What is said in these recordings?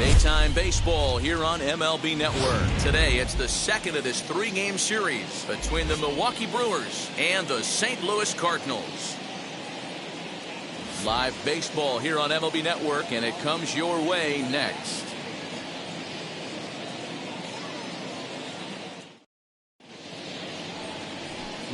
Daytime baseball here on MLB Network. Today, it's the second of this three-game series between the Milwaukee Brewers and the St. Louis Cardinals. Live baseball here on MLB Network, and it comes your way next.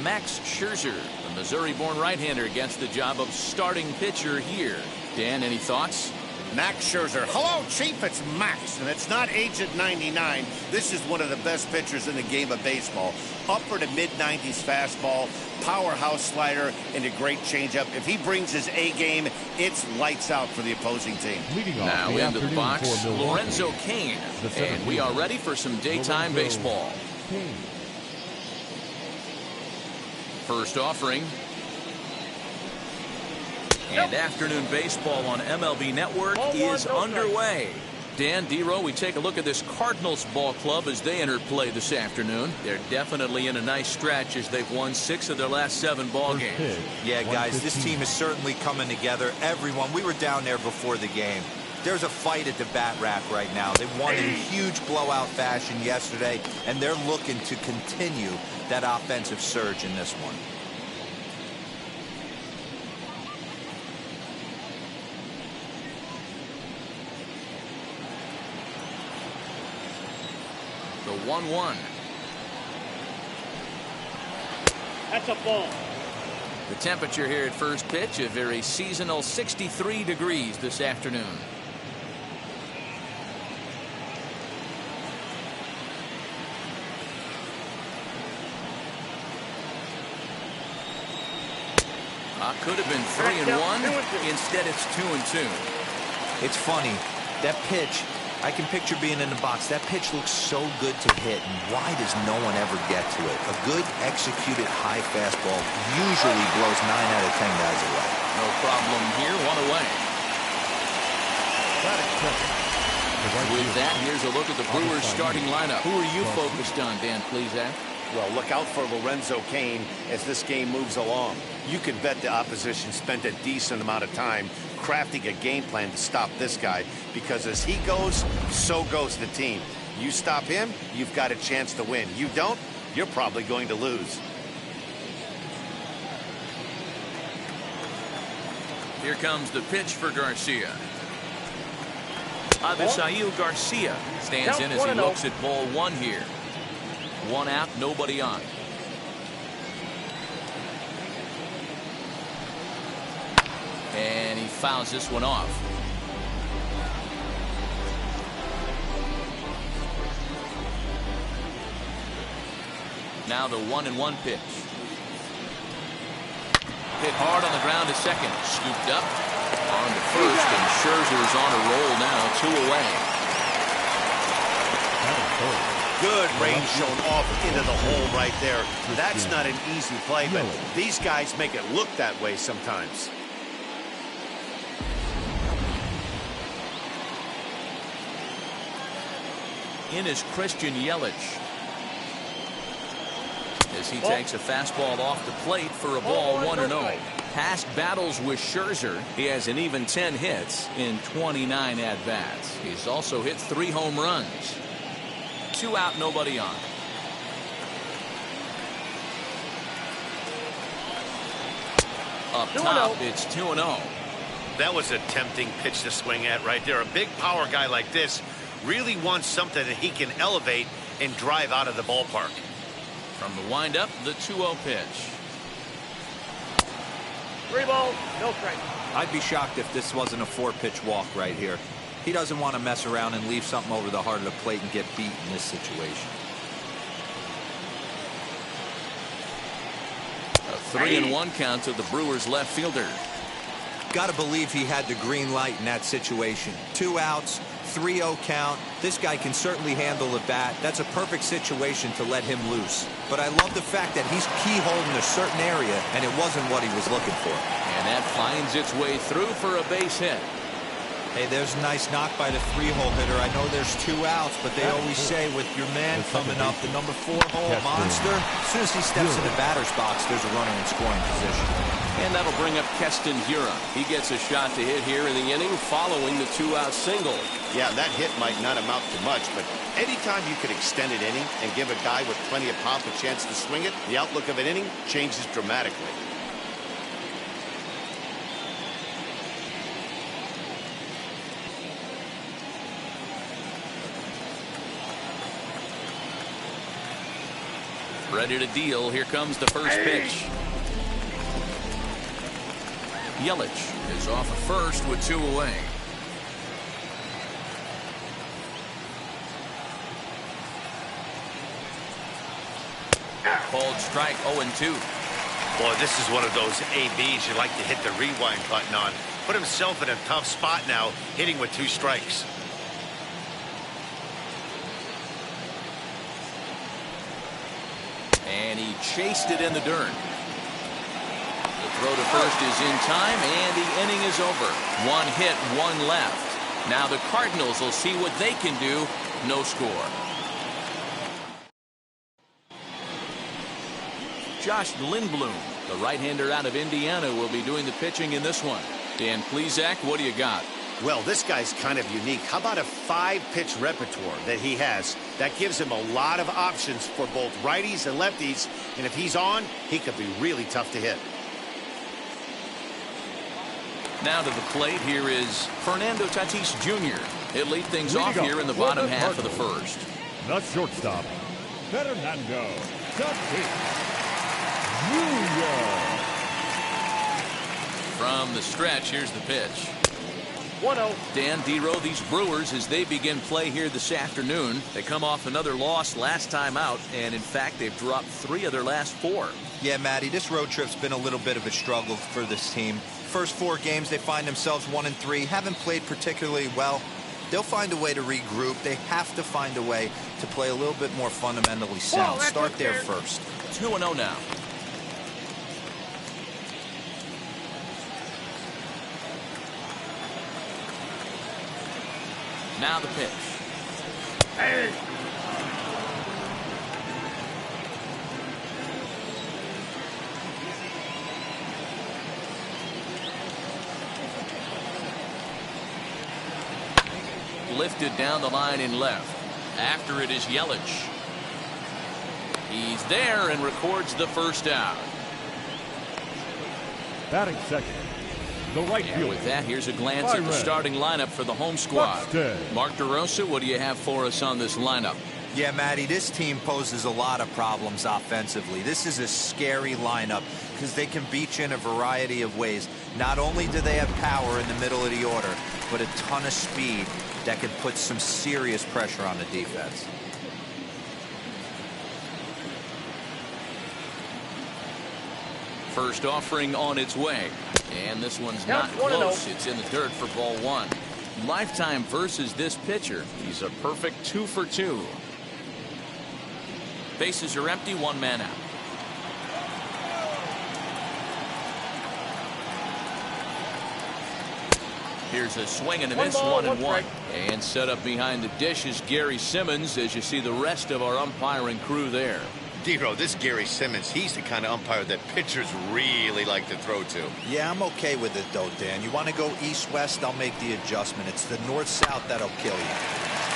Max Scherzer, the Missouri-born right-hander, gets the job of starting pitcher here. Dan, any thoughts? Max Scherzer. Hello, Chief. It's Max, and it's not aged 99. This is one of the best pitchers in the game of baseball. Upper to mid-90s fastball, powerhouse slider, and a great changeup. If he brings his A game, it's lights out for the opposing team. Now into the box, Lorenzo Cain, and we are ready for some daytime baseball. First offering. And afternoon baseball on MLB Network is underway. Dan, D-Row, we take a look at this Cardinals ball club as they enter play this afternoon. They're definitely in a nice stretch as they've won 6 of their last 7 ball games. Yeah, guys, this team is certainly coming together. Everyone, we were down there before the game. There's a fight at the bat rack right now. They won in huge blowout fashion yesterday, and they're looking to continue that offensive surge in this one. The 1-1. That's a ball. The temperature here at first pitch, a very seasonal 63 degrees this afternoon. Could have been 3-1. Instead, it's 2-2. It's funny. That pitch, I can picture being in the box. That pitch looks so good to hit, and why does no one ever get to it? A good executed high fastball usually blows 9 out of 10 guys away. No problem here. 1 away. With that, here's a look at the Brewers starting lineup. Who are you focused on, Dan Plesac? Well, look out for Lorenzo Cain as this game moves along. You can bet the opposition spent a decent amount of time crafting a game plan to stop this guy, because as he goes, so goes the team. You stop him, you've got a chance to win. You don't, you're probably going to lose. Here comes the pitch for Garcia. Avisail Garcia stands in as he looks at ball 1 here. 1 out, nobody on. And he fouls this one off. Now the 1-1 pitch. Hit hard on the ground to second. Scooped up on to first, and Scherzer's on a roll now, 2 away. Good range shown off into the hole right there. That's not an easy play, but these guys make it look that way sometimes. In is Christian Yelich as he takes a fastball off the plate for a ball 1-0. Past battles with Scherzer, he has an even 10 hits in 29 at-bats. He's also hit 3 home runs. 2 out, nobody on. Up top, it's 2-0. That was a tempting pitch to swing at right there. A big power guy like this really wants something that he can elevate and drive out of the ballpark. From the windup, the 2-0 pitch. 3 balls, no strike. I'd be shocked if this wasn't a 4-pitch walk right here. He doesn't want to mess around and leave something over the heart of the plate and get beat in this situation. A 3-1 count to the Brewers left fielder. Got to believe he had the green light in that situation. 2 outs, 3-0 count. This guy can certainly handle the bat. That's a perfect situation to let him loose. But I love the fact that he's keyholed in a certain area, and it wasn't what he was looking for. And that finds its way through for a base hit. Hey, there's a nice knock by the 3-hole hitter. I know there's 2 outs, but they always say with your man coming up, the number 4 hole monster, as soon as he steps in the batter's box, there's a runner in scoring position. And that'll bring up Keston Hiura. He gets a shot to hit here in the inning following the 2-out single. Yeah, that hit might not amount to much, but anytime you could extend an inning and give a guy with plenty of pop a chance to swing it, the outlook of an inning changes dramatically. Ready to deal. Here comes the first pitch. Yelich is off at first with 2 away. Called strike 0-2. Boy, this is one of those ABs you like to hit the rewind button on. Put himself in a tough spot now, hitting with 2 strikes. And he chased it in the dirt. The throw to first is in time, and the inning is over. 1 hit, 1 left. Now the Cardinals will see what they can do. No score. Josh Lindblom, the right-hander out of Indiana, will be doing the pitching in this one. Dan Plesac, what do you got? Well, this guy's kind of unique. How about a 5-pitch repertoire that he has? That gives him a lot of options for both righties and lefties. And if he's on, he could be really tough to hit. Now to the plate, here is Fernando Tatis Jr. He'll lead things off here in the bottom half of the first. The shortstop, Fernando Tatis Jr. From the stretch, here's the pitch. 1-0. Dan Dero, these Brewers, as they begin play here this afternoon, they come off another loss last time out, and in fact, they've dropped 3 of their last 4. Yeah, Matty, this road trip's been a little bit of a struggle for this team. First 4 games, they find themselves 1-3, haven't played particularly well. They'll find a way to regroup. They have to find a way to play a little bit more fundamentally sound. Start there first. 2-0 now. Now the pitch. Hey. Lifted down the line in left. After it is Yelich. He's there and records the first out. Batting second, the right And fielder. with that, here's a glance at the starting lineup for the home squad. Buxton. Mark DeRosa, what do you have for us on this lineup? Yeah, Matty, this team poses a lot of problems offensively. This is a scary lineup because they can beat you in a variety of ways. Not only do they have power in the middle of the order, but a ton of speed that can put some serious pressure on the defense. First offering on its way. And this one's not close. It's in the dirt for ball 1. Lifetime versus this pitcher. He's a perfect 2 for 2. Bases are empty, 1 man out. Here's a swing and a miss, 1-1. And set up behind the dish is Gary Simmons, as you see the rest of our umpiring crew there. Dero, this Gary Simmons, he's the kind of umpire that pitchers really like to throw to. Yeah, I'm okay with it, though, Dan. You want to go east-west, I'll make the adjustment. It's the north-south that'll kill you.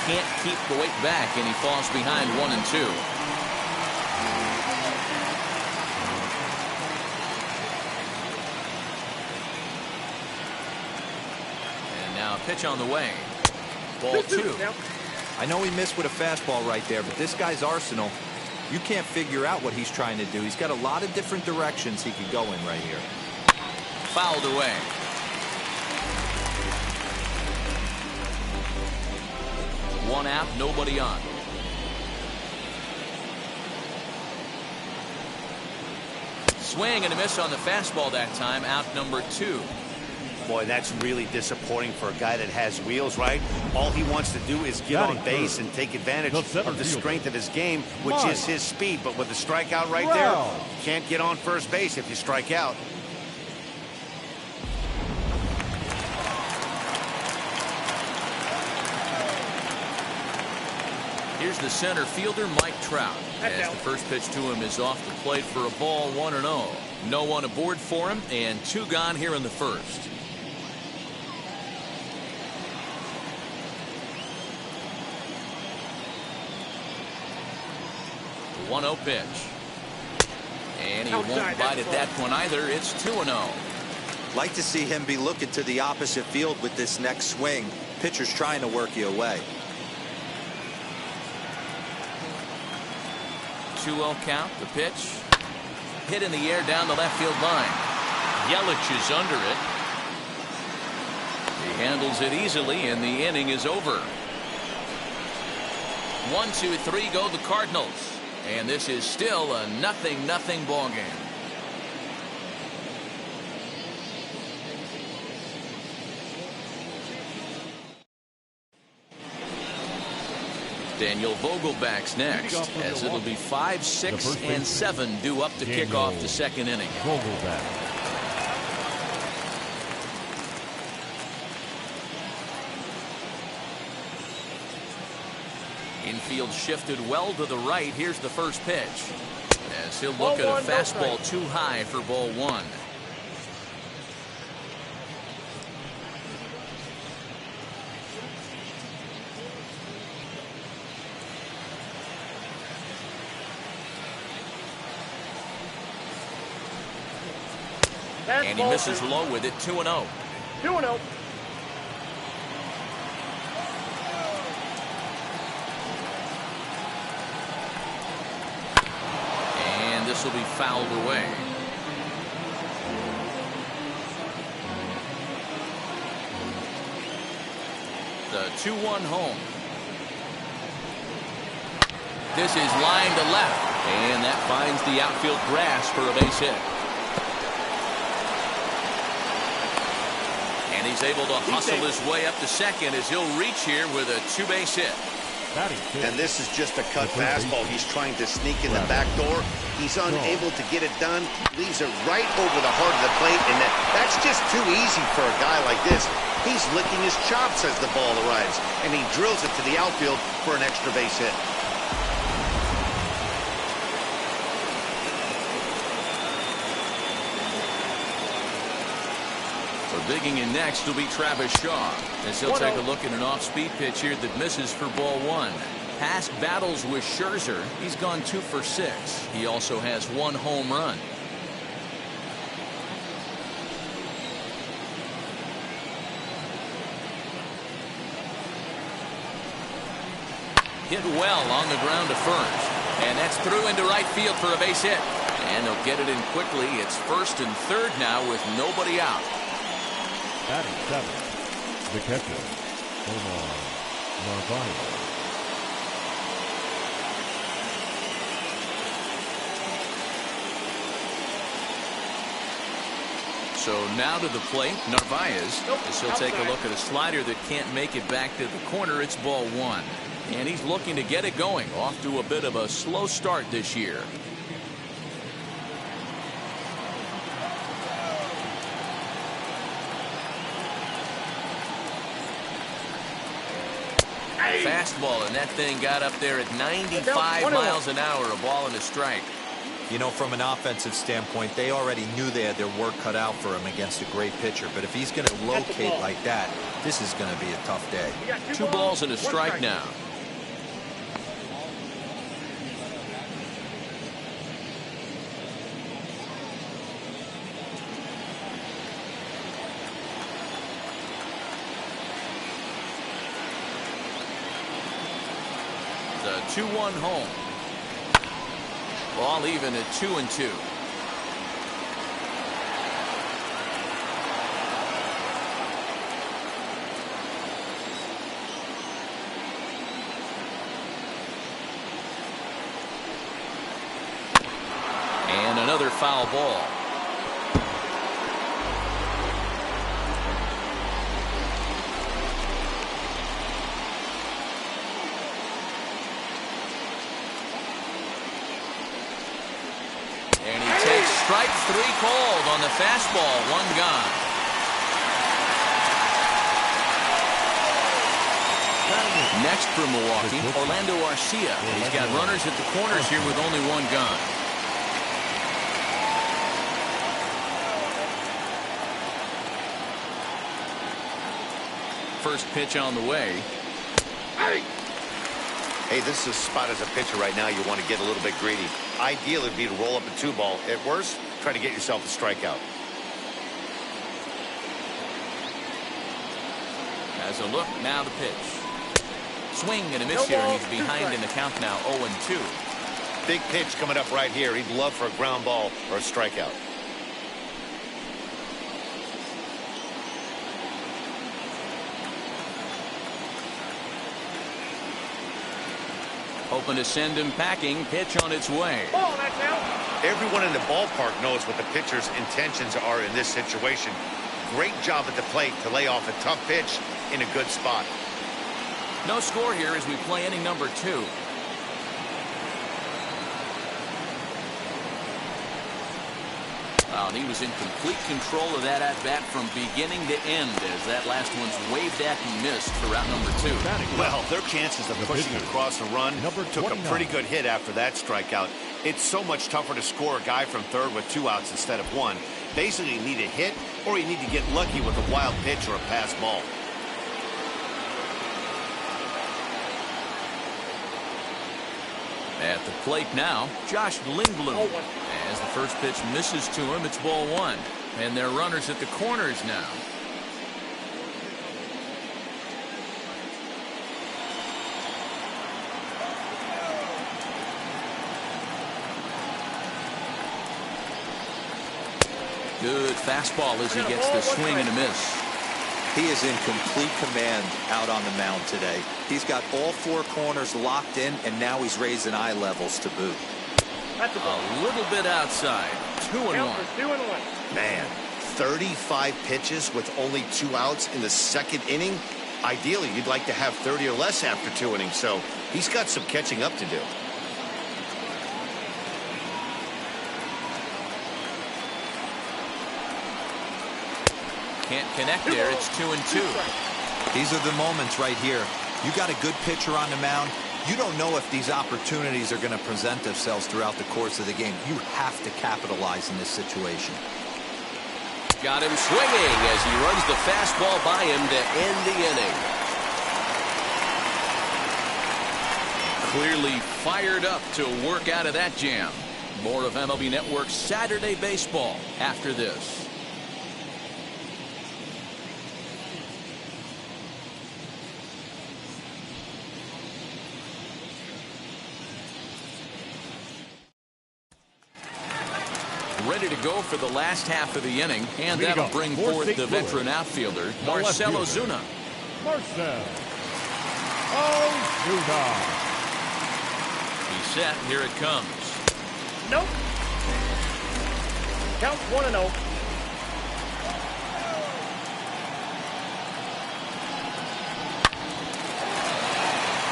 Can't keep the weight back, and he falls behind 1-2. And now a pitch on the way. Ball 2. I know he missed with a fastball right there, but this guy's arsenal, you can't figure out what he's trying to do. He's got a lot of different directions he could go in right here. Fouled away. One out, nobody on. Swing and a miss on the fastball that time. Out number 2. Boy, that's really disappointing for a guy that has wheels, right? All he wants to do is get on base and take advantage of the strength of his game, which is his speed. But with a strikeout right there, you can't get on first base if you strike out. Here's the center fielder, Mike Trout. As the first pitch to him is off the plate for a ball, 1-0. No one aboard for him, and 2 gone here in the first. The 1-0 pitch. And he won't bite at that one either. It's 2-0. Like to see him be looking to the opposite field with this next swing. Pitcher's trying to work you away. 2-0 count. The pitch hit in the air down the left field line. Yelich is under it. He handles it easily, and the inning is over. 1-2-3 go the Cardinals, and this is still a 0-0 ball game. Daniel Vogelback's next, as it'll be 5, 6, and 7 due up to kick off the second inning. Vogelback. Infield shifted well to the right. Here's the first pitch, as he'll look at a fastball too high for ball 1. And he misses low with it. 2-0. 2-0. And this will be fouled away. The 2-1 home. This is line to left, and that finds the outfield grass for a base hit. And he's able to hustle his way up to second as he'll reach here with a 2-base hit. And this is just a cut fastball. He's trying to sneak in the back door. He's unable to get it done. Leaves it right over the heart of the plate, and that's just too easy for a guy like this. He's licking his chops as the ball arrives, and he drills it to the outfield for an extra base hit. Digging in next will be Travis Shaw, as he'll take a look at an off-speed pitch here that misses for ball 1. Past battles with Scherzer, he's gone 2 for 6. He also has 1 home run. Hit well on the ground to first, and that's through into right field for a base hit. And they'll get it in quickly. It's 1st and 3rd now with nobody out. Batting 7, the catcher, Omar Narvaez. So now to the plate, Narvaez, as he'll take a look at a slider that can't make it back to the corner. It's ball 1. And he's looking to get it going, off to a bit of a slow start this year. Fastball, and that thing got up there at 95 miles an hour, a ball and a strike. You know, from an offensive standpoint, they already knew they had their work cut out for him against a great pitcher. But if he's going to locate like that, this is going to be a tough day. 2 balls and a strike now. The 2-1 home. Ball even at 2-2. And another foul ball. Strike 3 called on the fastball. 1 gone. Next for Milwaukee, Orlando Arcia. He's got runners at the corners here with only one gone. First pitch on the way. Hey, this is a spot as a pitcher right now you want to get a little bit greedy. Ideally, it'd be to roll up a 2-ball. At worst, try to get yourself a strikeout. As a look, now the pitch. Swing and a miss here, and he's behind in the count now, 0-2. Big pitch coming up right here. He'd love for a ground ball or a strikeout. Hoping to send him packing. Pitch on its way. Ball, that's out. Everyone in the ballpark knows what the pitcher's intentions are in this situation. Great job at the plate to lay off a tough pitch in a good spot. No score here as we play inning number 2. And he was in complete control of that at-bat from beginning to end as that last one's waved at and missed for route number 2. Well, their chances of pushing across a run took a pretty good hit after that strikeout. It's so much tougher to score a guy from third with 2 outs instead of 1. Basically, you need a hit or you need to get lucky with a wild pitch or a pass ball. At the plate now, Josh Lindblom. As the first pitch misses to him, it's ball 1. And they're runners at the corners now. Good fastball as he gets the swing and a miss. He is in complete command out on the mound today. He's got all 4 corners locked in, and now he's raising eye levels to boot. A little bit outside. 2-1. Man, 35 pitches with only 2 outs in the second inning. Ideally, you'd like to have 30 or less after 2 innings, so he's got some catching up to do. Can't connect there. It's 2-2. These are the moments right here. You got a good pitcher on the mound. You don't know if these opportunities are going to present themselves throughout the course of the game. You have to capitalize in this situation. Got him swinging as he runs the fastball by him to end the inning. Clearly fired up to work out of that jam. More of MLB Network's Saturday Baseball after this. Ready to go for the last half of the inning, and that'll bring forth the veteran outfielder, Marcell Ozuna. Marcell Ozuna. He's set. Here it comes. Nope. Count 1-0.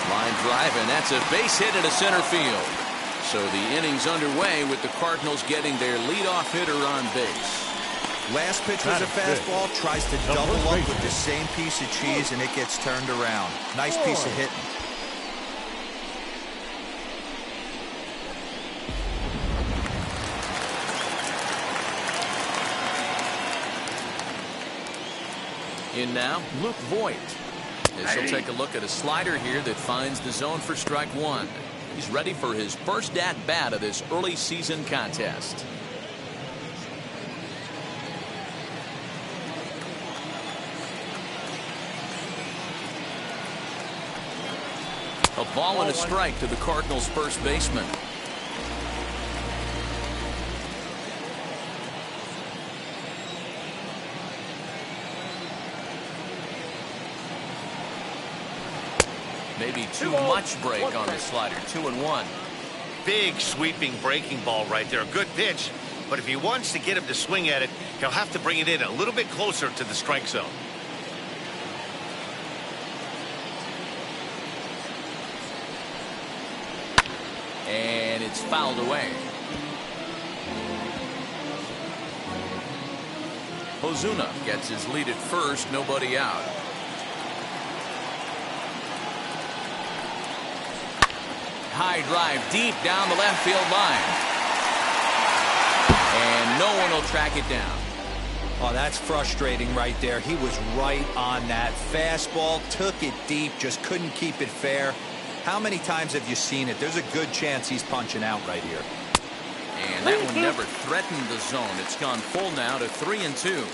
Line drive, and that's a base hit into center field. So the inning's underway with the Cardinals getting their leadoff hitter on base. Last pitch was a fastball, tries to double up with the same piece of cheese, and it gets turned around. Nice piece of hitting. In now, Luke Voigt. As he'll take a look at a slider here that finds the zone for strike 1. He's ready for his first at-bat of this early season contest. A ball and a strike to the Cardinals' first baseman. Maybe too much break on the slider. 2-1. Big sweeping breaking ball right there. A good pitch. But if he wants to get him to swing at it, he'll have to bring it in a little bit closer to the strike zone. And it's fouled away. Ozuna gets his lead at first. Nobody out. high drive deep down the left field line. And no one will track it down. Oh, that's frustrating right there. He was right on that. Fastball, took it deep, just couldn't keep it fair. How many times have you seen it? There's a good chance he's punching out right here. And that one never threatened the zone. It's gone full now to 3-2.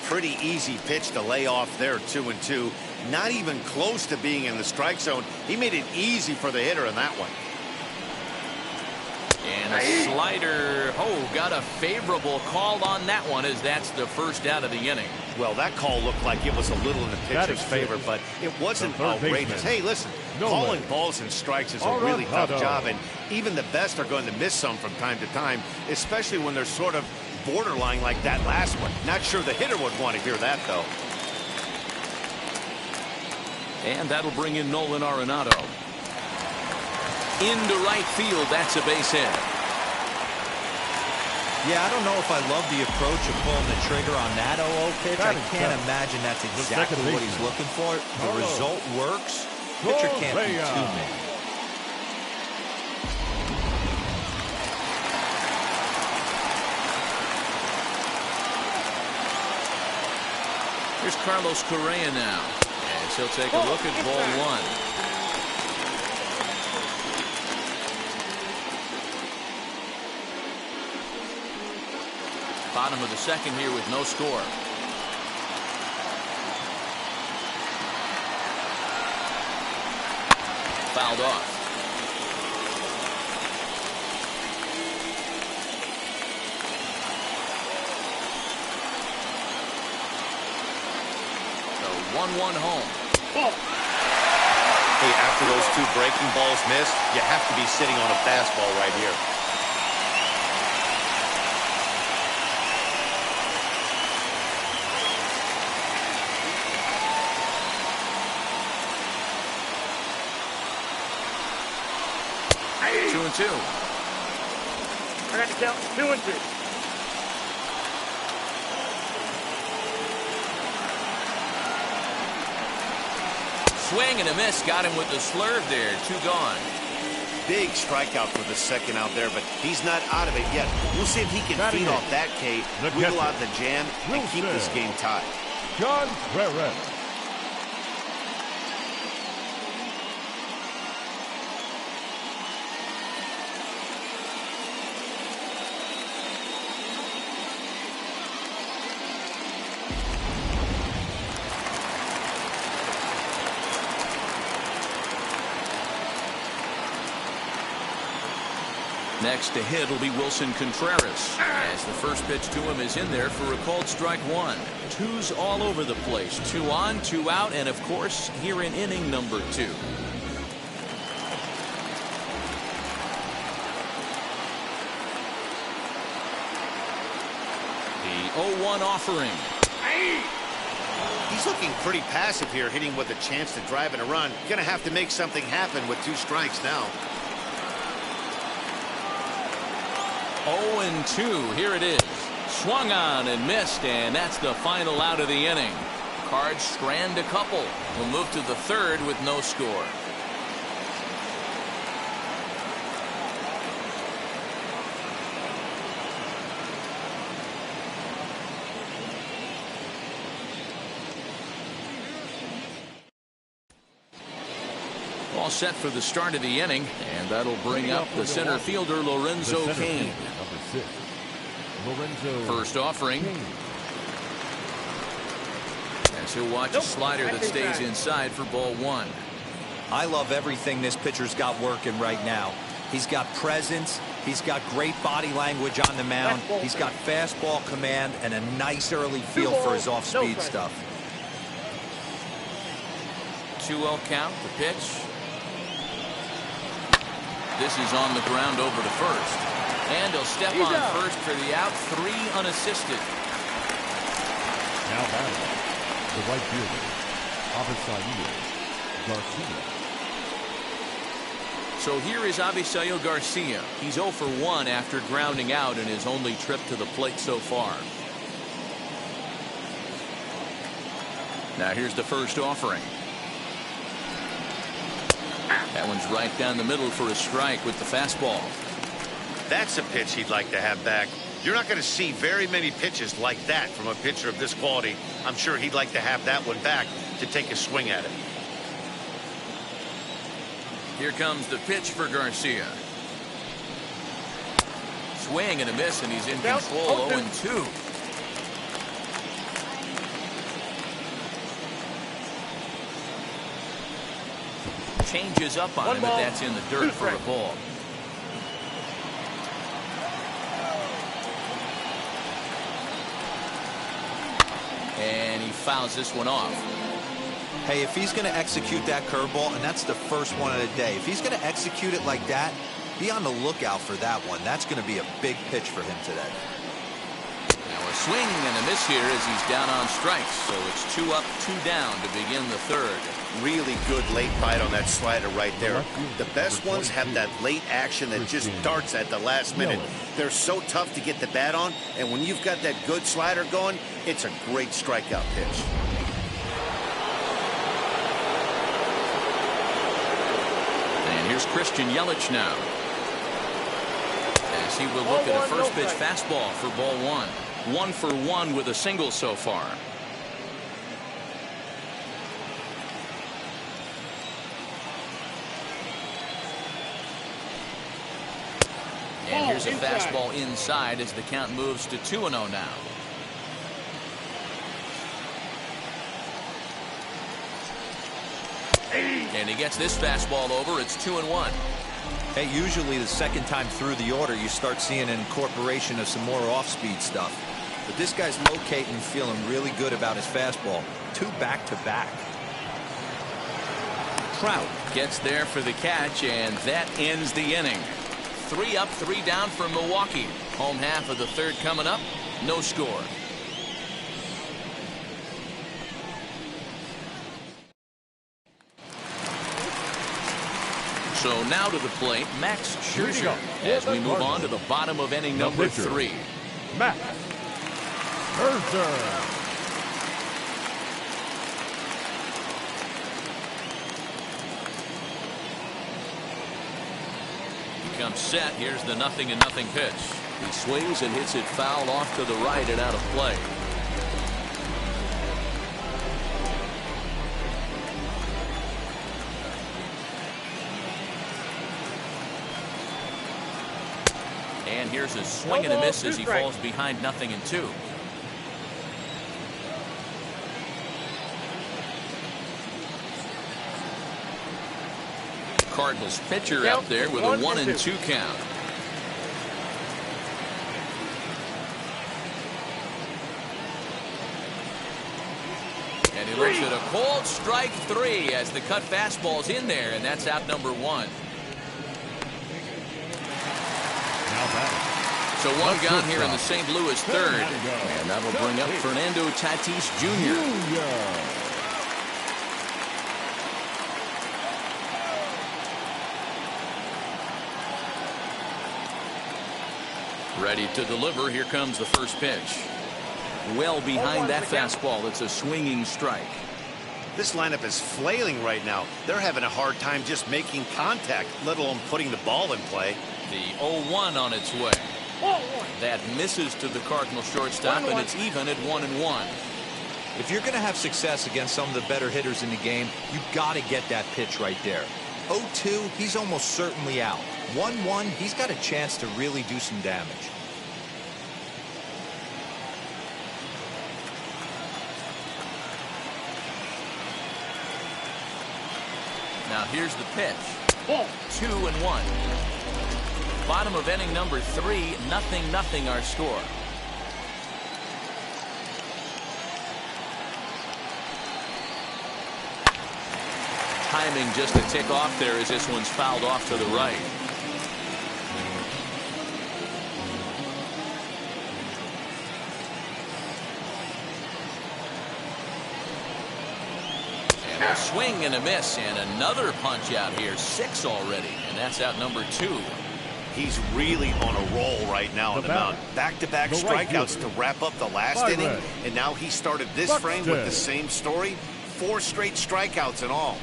Pretty easy pitch to lay off there, 2-2. Not even close to being in the strike zone. He made it easy for the hitter in that one. And a slider. Oh, got a favorable call on that one, as that's the first out of the inning. Well, that call looked like it was a little in the pitcher's favor, but it wasn't outrageous. Hey, listen, calling balls and strikes is a really tough job, and even the best are going to miss some from time to time, especially when they're sort of borderline like that last one. Not sure the hitter would want to hear that, though. And that'll bring in Nolan Arenado. Into right field, that's a base hit. Yeah, I don't know if I love the approach of pulling the trigger on that 0-0 pitch. I can't imagine that's exactly what he's looking for. The result works. Pitcher can't be too mad. Here's Carlos Correa now. As he'll take a look at ball one. Bottom of the second here with no score. Fouled off. So 1-1 home. Hey, after those two breaking balls missed, you have to be sitting on a fastball right here. Two. I got to count 2-2. Swing and a miss. Got him with the slurve there. 2 gone. Big strikeout for the second out there, but he's not out of it yet. We'll see if he can feed off that K, wiggle out the jam, and keep this game tied. John Perez. Next to hit will be Wilson Contreras, as the first pitch to him is in there for a called strike one. Twos all over the place. 2 on, 2 out, and of course here in inning number 2. The 0-1 offering. He's looking pretty passive here, hitting with a chance to drive in a run. Gonna have to make something happen with 2 strikes now. 0-2. Here it is. Swung on and missed, and that's the final out of the inning. Cards strand a couple. We'll move to the third with no score. All set for the start of the inning, and that'll bring up the center fielder Lorenzo Cain. First offering. As he'll watch a slider that stays inside for ball 1. I love everything this pitcher's got working right now. He's got presence. He's got great body language on the mound. He's got fastball command and a nice early feel for his off-speed stuff. 2-0 count, the pitch. This is on the ground over to first. And he'll step on first for the out. 3 unassisted. Now batting, the right fielder, Avisaíl Garcia. So here is Avisaíl Garcia. He's 0 for 1 after grounding out in his only trip to the plate so far. Now here's the first offering. That one's right down the middle for a strike with the fastball. That's a pitch he'd like to have back. You're not going to see very many pitches like that from a pitcher of this quality. I'm sure he'd like to have that one back to take a swing at it. Here comes the pitch for Garcia. Swing and a miss, and he's in control. 0-2. Changes up on him, but that's in the dirt for a ball. And he fouls this one off. Hey, if he's going to execute that curveball, and that's the first one of the day, if he's going to execute it like that, be on the lookout for that one. That's going to be a big pitch for him today. Now a swing and a miss here as he's down on strikes. So it's 2 up, 2 down to begin the third. Really good late bite on that slider right there. The best ones have that late action that just darts at the last minute. They're so tough to get the bat on, and when you've got that good slider going, it's a great strikeout pitch. And here's Christian Yelich now, as he will look at a first pitch fastball for ball 1. 1 for 1 with a single so far. And here's a fastball inside as the count moves to 2-0 now. And he gets this fastball over. It's 2-1. Hey, usually the second time through the order, you start seeing an incorporation of some more off-speed stuff. But this guy's locating and feeling really good about his fastball. 2 back-to-back. Trout gets there for the catch, and that ends the inning. 3 up, 3 down for Milwaukee. Home half of the third coming up. No score. So now to the plate, Max Scherzer, as we move on to the bottom of inning number 3. Max Scherzer. Comes set. Here's the 0-0 pitch. He swings and hits it foul off to the right and out of play. And here's a swing and a miss as he falls behind 0-2. Cardinals pitcher out there with a 1-2 count. And he looks at a cold strike 3 as the cut fastball's in there, and that's out number 1. So 1 gone here in the St. Louis third, and that will bring up Fernando Tatis Jr. Ready to deliver. Here comes the first pitch. Well behind that fastball. It's a swinging strike. This lineup is flailing right now. They're having a hard time just making contact, let alone putting the ball in play. The 0-1 on its way. That misses to the Cardinal shortstop, and it's even at 1-1. If you're going to have success against some of the better hitters in the game, you've got to get that pitch right there. 0-2, he's almost certainly out. 1-1, he's got a chance to really do some damage. Now here's the pitch. 2-1. Bottom of inning number 3, 0-0 our score. Timing just a tick off there as this one's fouled off to the right. And a swing and a miss, and another punch out here. 6 already, and that's out number 2. He's really on a roll right now on the mound. Back-to-back strikeouts to wrap up the last inning, and now he started this frame with the same story. 4 straight strikeouts in all.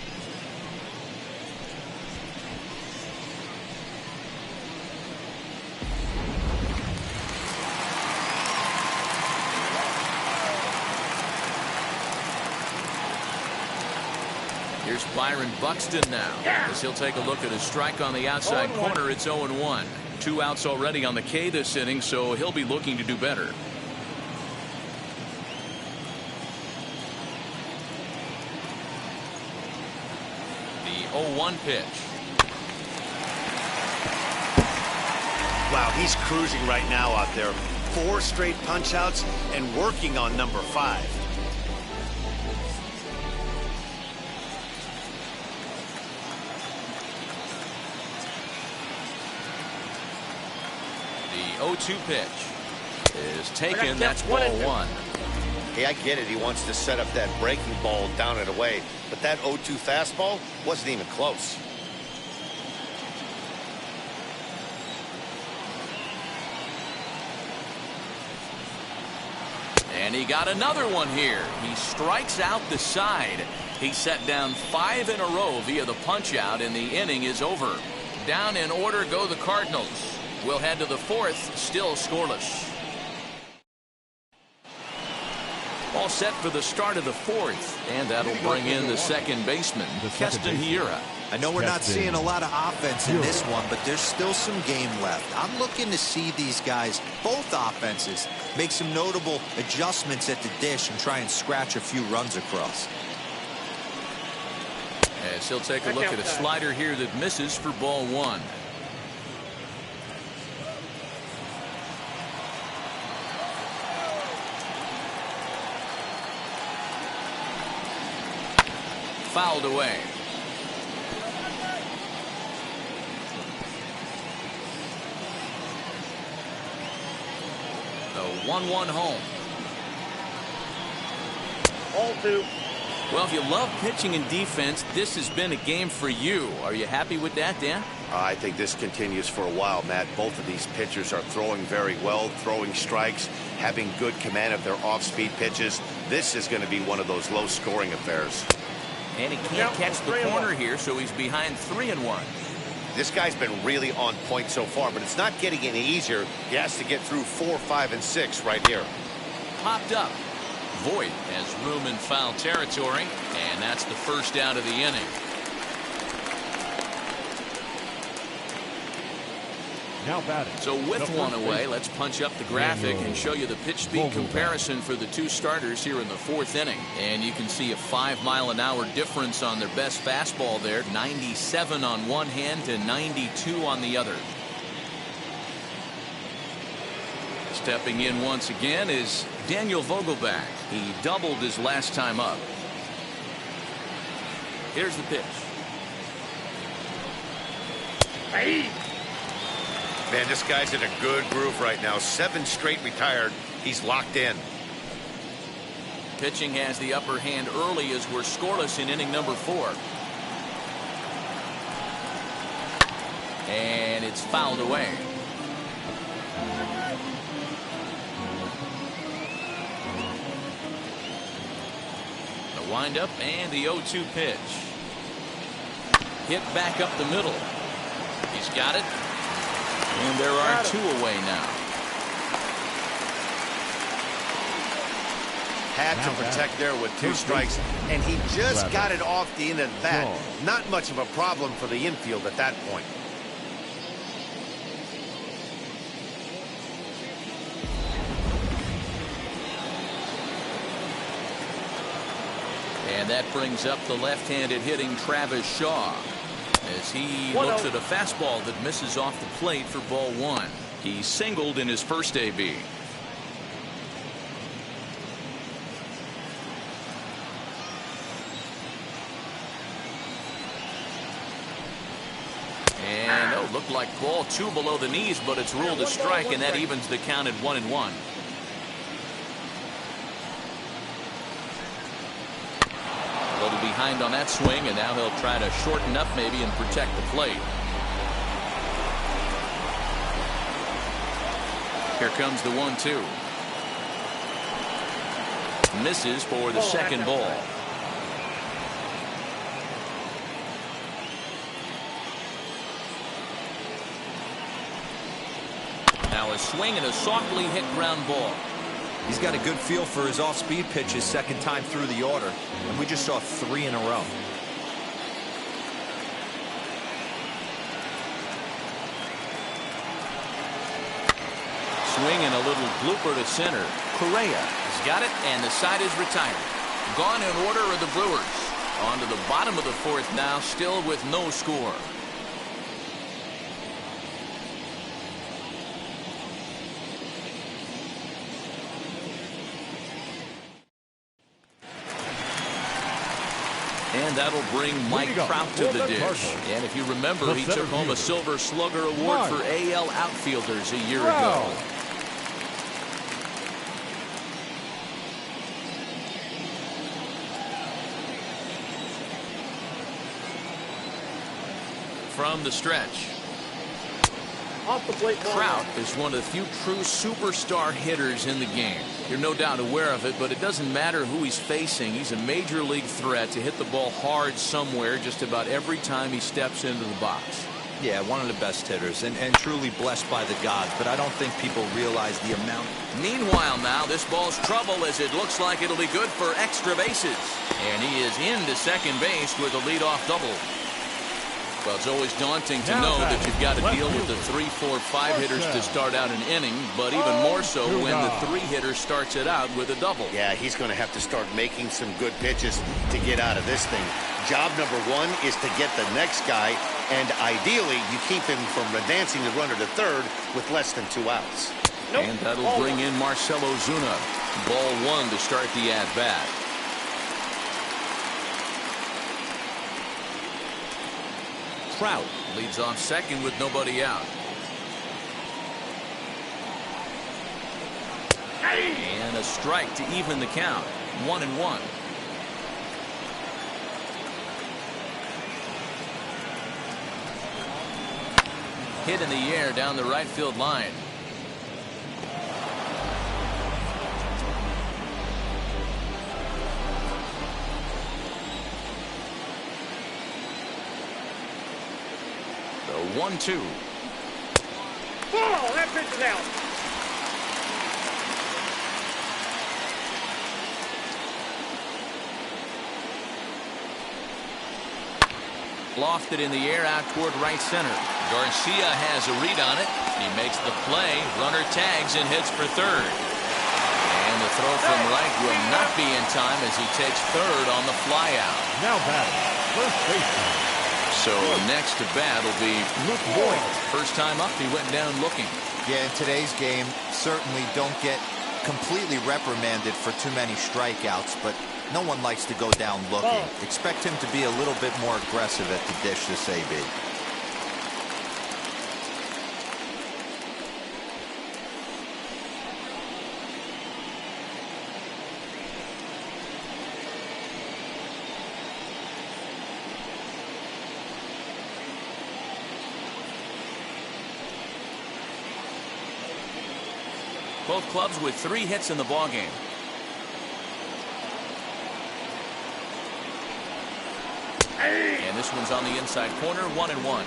Here's Byron Buxton now, as he'll take a look at his strike on the outside corner. It's 0-1. 2 outs already on the K this inning, so he'll be looking to do better. The 0-1 pitch. Wow, he's cruising right now out there. 4 straight punch outs and working on number 5. The 0-2 pitch is taken. That's ball 1. Hey, I get it. He wants to set up that breaking ball down and away, but that 0-2 fastball wasn't even close. And he got another one here. He strikes out the side. He set down 5 in a row via the punch out, and the inning is over. Down in order go the Cardinals. We'll head to the 4th, still scoreless. All set for the start of the 4th, and that'll bring in the second baseman, Keston Hiura. I know we're not seeing a lot of offense in this one, but there's still some game left. I'm looking to see these guys, both offenses, make some notable adjustments at the dish and try and scratch a few runs across. As he'll take a look at a slider here that misses for ball 1. Fouled away. The 1-1 home. All 2. Well, if you love pitching and defense, this has been a game for you. Are you happy with that, Dan? I think this continues for a while, Matt. Both of these pitchers are throwing very well, throwing strikes, having good command of their off-speed pitches. This is going to be one of those low-scoring affairs. And he can't catch the corner here, so he's behind 3-1. This guy's been really on point so far, but it's not getting any easier. He has to get through 4, 5, and 6 right here. Popped up. Voit has room in foul territory, and that's the first out of the inning. Now batting. So with one away, let's punch up the graphic and show you the pitch speed comparison for the 2 starters here in the 4th inning. And you can see a 5-mile-an-hour difference on their best fastball there. 97 on one hand to 92 on the other. Stepping in once again is Daniel Vogelback. He doubled his last time up. Here's the pitch. Hey. Man, this guy's in a good groove right now. 7 straight retired. He's locked in. Pitching has the upper hand early as we're scoreless in inning number 4. And it's fouled away. The windup and the 0-2 pitch. Hit back up the middle. He's got it. And there are 2 away now. Had to protect there with 2 strikes, and he just got it off the end of the bat. Not much of a problem for the infield at that point. And that brings up the left-handed hitting Travis Shaw, as he looks at a fastball that misses off the plate for ball 1. He singled in his first AB. And looked like ball 2 below the knees, but it's ruled a strike, and that evens the count at 1-1. A little behind on that swing, and now he'll try to shorten up maybe and protect the plate. Here comes the 1-2. Misses for the second ball. Now a swing and a softly hit ground ball. He's got a good feel for his off-speed pitches second time through the order, and we just saw 3 in a row. swing and a little blooper to center. Correa has got it, and the side is retired. Gone in order are the Brewers. On to the bottom of the fourth now, still with no score. And that'll bring Mike Trout to the dish. And if you remember, he took home a Silver Slugger Award for AL outfielders a year ago. From the stretch. Off the plate. Trout is one of the few true superstar hitters in the game. You're no doubt aware of it, but it doesn't matter who he's facing. He's a major league threat to hit the ball hard somewhere just about every time he steps into the box. Yeah, one of the best hitters and truly blessed by the gods, but I don't think people realize the amount. Meanwhile now, this ball's trouble as it looks like it'll be good for extra bases. And he is into second base with a leadoff double. Well, it's always daunting to know that you've got to deal with the 3, 4, 5 hitters to start out an inning, but even more so when the 3 hitter starts it out with a double. Yeah, he's going to have to start making some good pitches to get out of this thing. Job number 1 is to get the next guy, and ideally you keep him from advancing the runner to third with less than 2 outs. And that'll bring in Marcell Ozuna. Ball 1 to start the at-bat. Trout leads off second with nobody out. And a strike to even the count. 1-1. Hit in the air down the right field line. The 1-2. Ball, that pitch is out. Lofted in the air out toward right center. Garcia has a read on it. He makes the play. Runner tags and hits for third. And the throw from right will not be in time as he takes third on the fly out. Now batting, first baseman. So next to bat will be Luke Boyd. First time up, he went down looking. Yeah, in today's game, certainly don't get completely reprimanded for too many strikeouts, but no one likes to go down looking. Expect him to be a little bit more aggressive at the dish this AB. Both clubs with 3 hits in the ballgame. And this one's on the inside corner, 1-1.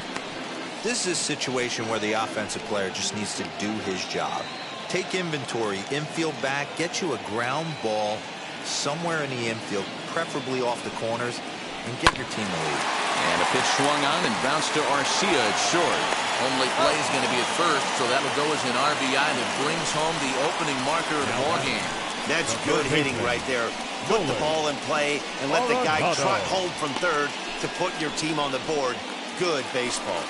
This is a situation where the offensive player just needs to do his job. Take inventory, infield back, get you a ground ball somewhere in the infield, preferably off the corners, and get your team the lead. And a pitch swung on and bounced to Arcia at short. Home plate play is going to be at first, so that'll go as an RBI that brings home the opening marker of the ballgame. That's good hitting right there. Put the ball in play and let the guy trot home from third to put your team on the board. Good baseball.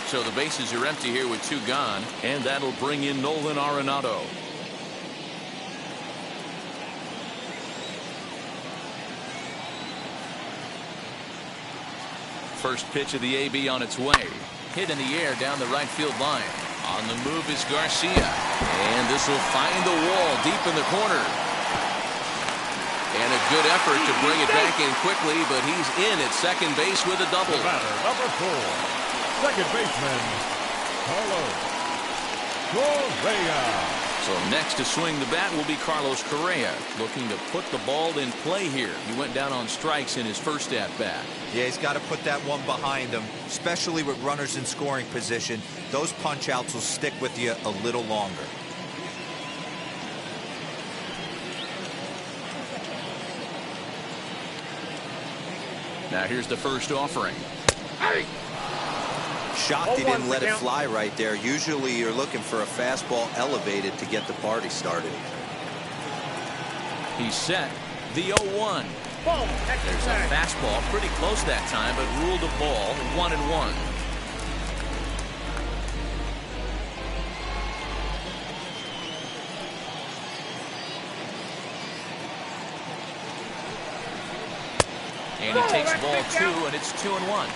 So the bases are empty here with 2 gone, and that'll bring in Nolan Arenado. First pitch of the AB on its way. Hit in the air down the right field line. On the move is Garcia. And this will find the wall deep in the corner. And a good effort to bring it back in quickly, but he's in at second base with a double. The batter, number 4, second baseman, Carlos Correa. So next to swing the bat will be Carlos Correa, looking to put the ball in play here. He went down on strikes in his first at-bat. Yeah, he's got to put that one behind him, especially with runners in scoring position. Those punch-outs will stick with you a little longer. Now here's the first offering. Shocked he didn't let it fly right there. Usually you're looking for a fastball elevated to get the party started. He's set. The 0-1. There's a fastball pretty close that time, but ruled a ball. 1-1. And he takes ball 2, and it's 2-1.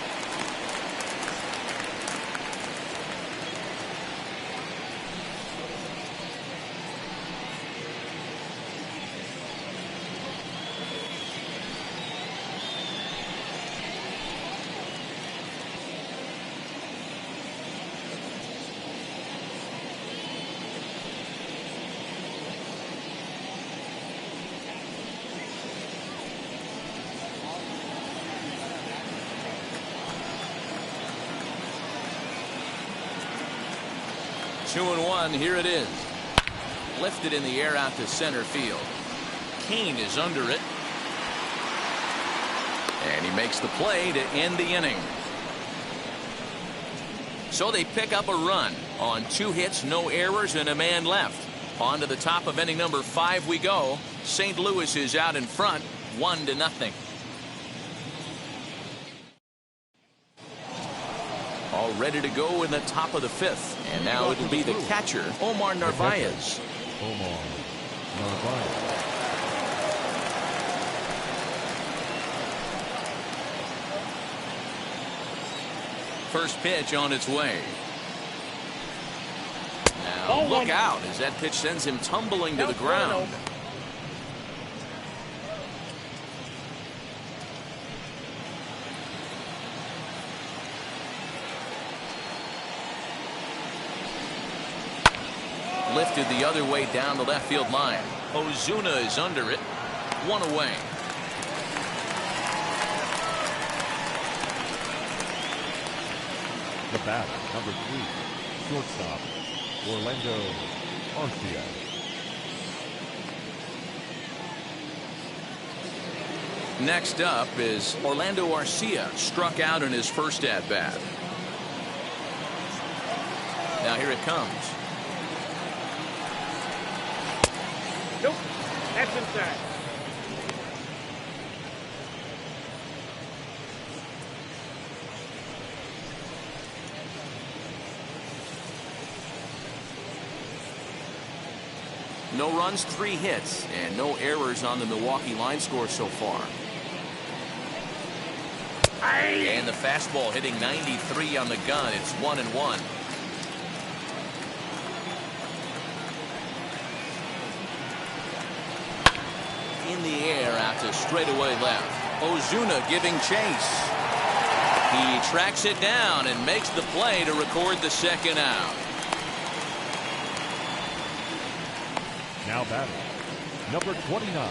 Two and one, here it is. Lifted in the air out to center field. Kane is under it. And he makes the play to end the inning. So they pick up a run on 2 hits, no errors, and a man left. On to the top of inning number 5 we go. St. Louis is out in front, 1-0. All ready to go in the top of the 5th. And now it'll be the catcher, Omar Narvaez. Omar Narvaez. First pitch on its way. Now look out as that pitch sends him tumbling to the ground. Lifted the other way down the left field line. Ozuna is under it. 1 away. The batter, number 3, shortstop, Orlando Arcia. Next up is Orlando Arcia, struck out in his first at bat. Now here it comes. Nope, that's inside. No runs, 3 hits, and no errors on the Milwaukee line score so far. And the fastball hitting 93 on the gun. It's 1-1. In the air out to straightaway left. Ozuna giving chase. He tracks it down and makes the play to record the second out. Now batting, number 29.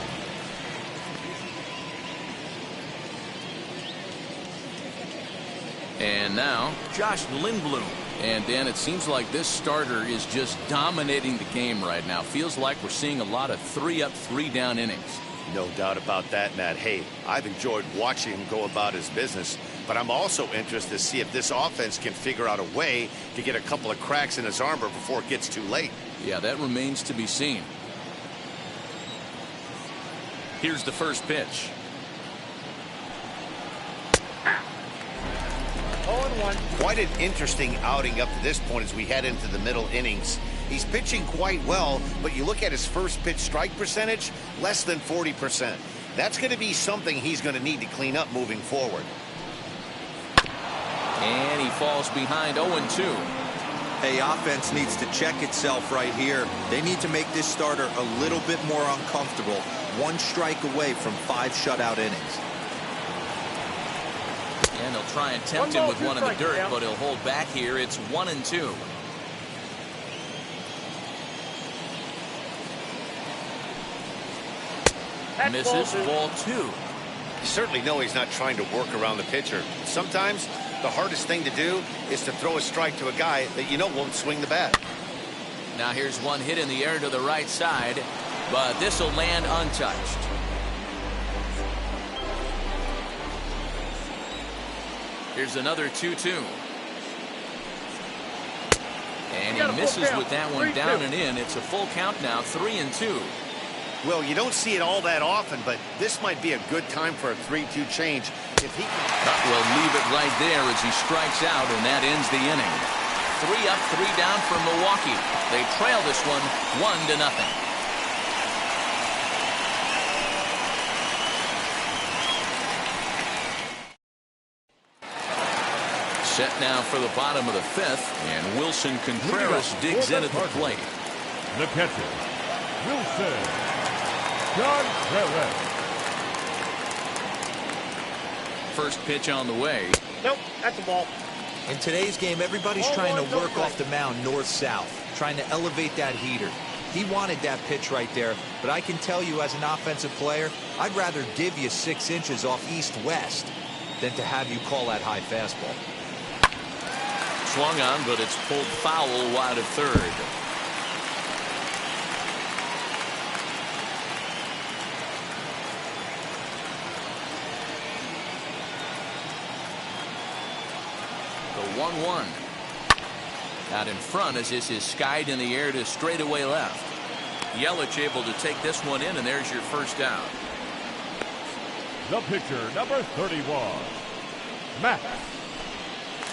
And now Josh Lindblom. And Dan, it seems like this starter is just dominating the game right now. Feels like we're seeing a lot of 3-up, 3-down innings. No doubt about that, Matt. Hey, I've enjoyed watching him go about his business, but I'm also interested to see if this offense can figure out a way to get a couple of cracks in his armor before it gets too late. Yeah, that remains to be seen. Here's the first pitch. 0-1. Quite an interesting outing up to this point as we head into the middle innings. He's pitching quite well, but you look at his first pitch strike percentage, less than 40%. That's going to be something he's going to need to clean up moving forward. And he falls behind 0-2. Hey, offense needs to check itself right here. They need to make this starter a little bit more uncomfortable. 1 strike away from 5 shutout innings. And they'll try and tempt him with one in the dirt, but he'll hold back here. It's 1-2. Misses, ball 2. You certainly know he's not trying to work around the pitcher. Sometimes the hardest thing to do is to throw a strike to a guy that you know won't swing the bat. Now here's one hit in the air to the right side, but this will land untouched. Here's another 2-2. And he misses with that one down and in. It's a full count now, 3-2. Well, you don't see it all that often, but this might be a good time for a 3-2 change. If he can... Will leave it right there as he strikes out, and that ends the inning. 3 up, 3 down for Milwaukee. They trail this one 1-0. Set now for the bottom of the 5th, and Wilson Contreras digs in at the plate. The catcher, Wilson Contreras. First pitch on the way. Nope, that's a ball. In today's game, everybody's trying to work off the mound north-south, trying to elevate that heater. He wanted that pitch right there, but I can tell you as an offensive player, I'd rather give you 6 inches off east-west than to have you call that high fastball. Swung on, but it's pulled foul wide of third. The 1-1. Out in front as this is skied in the air to straightaway left. Yelich able to take this one in, and there's your first out. The pitcher, number 31, Max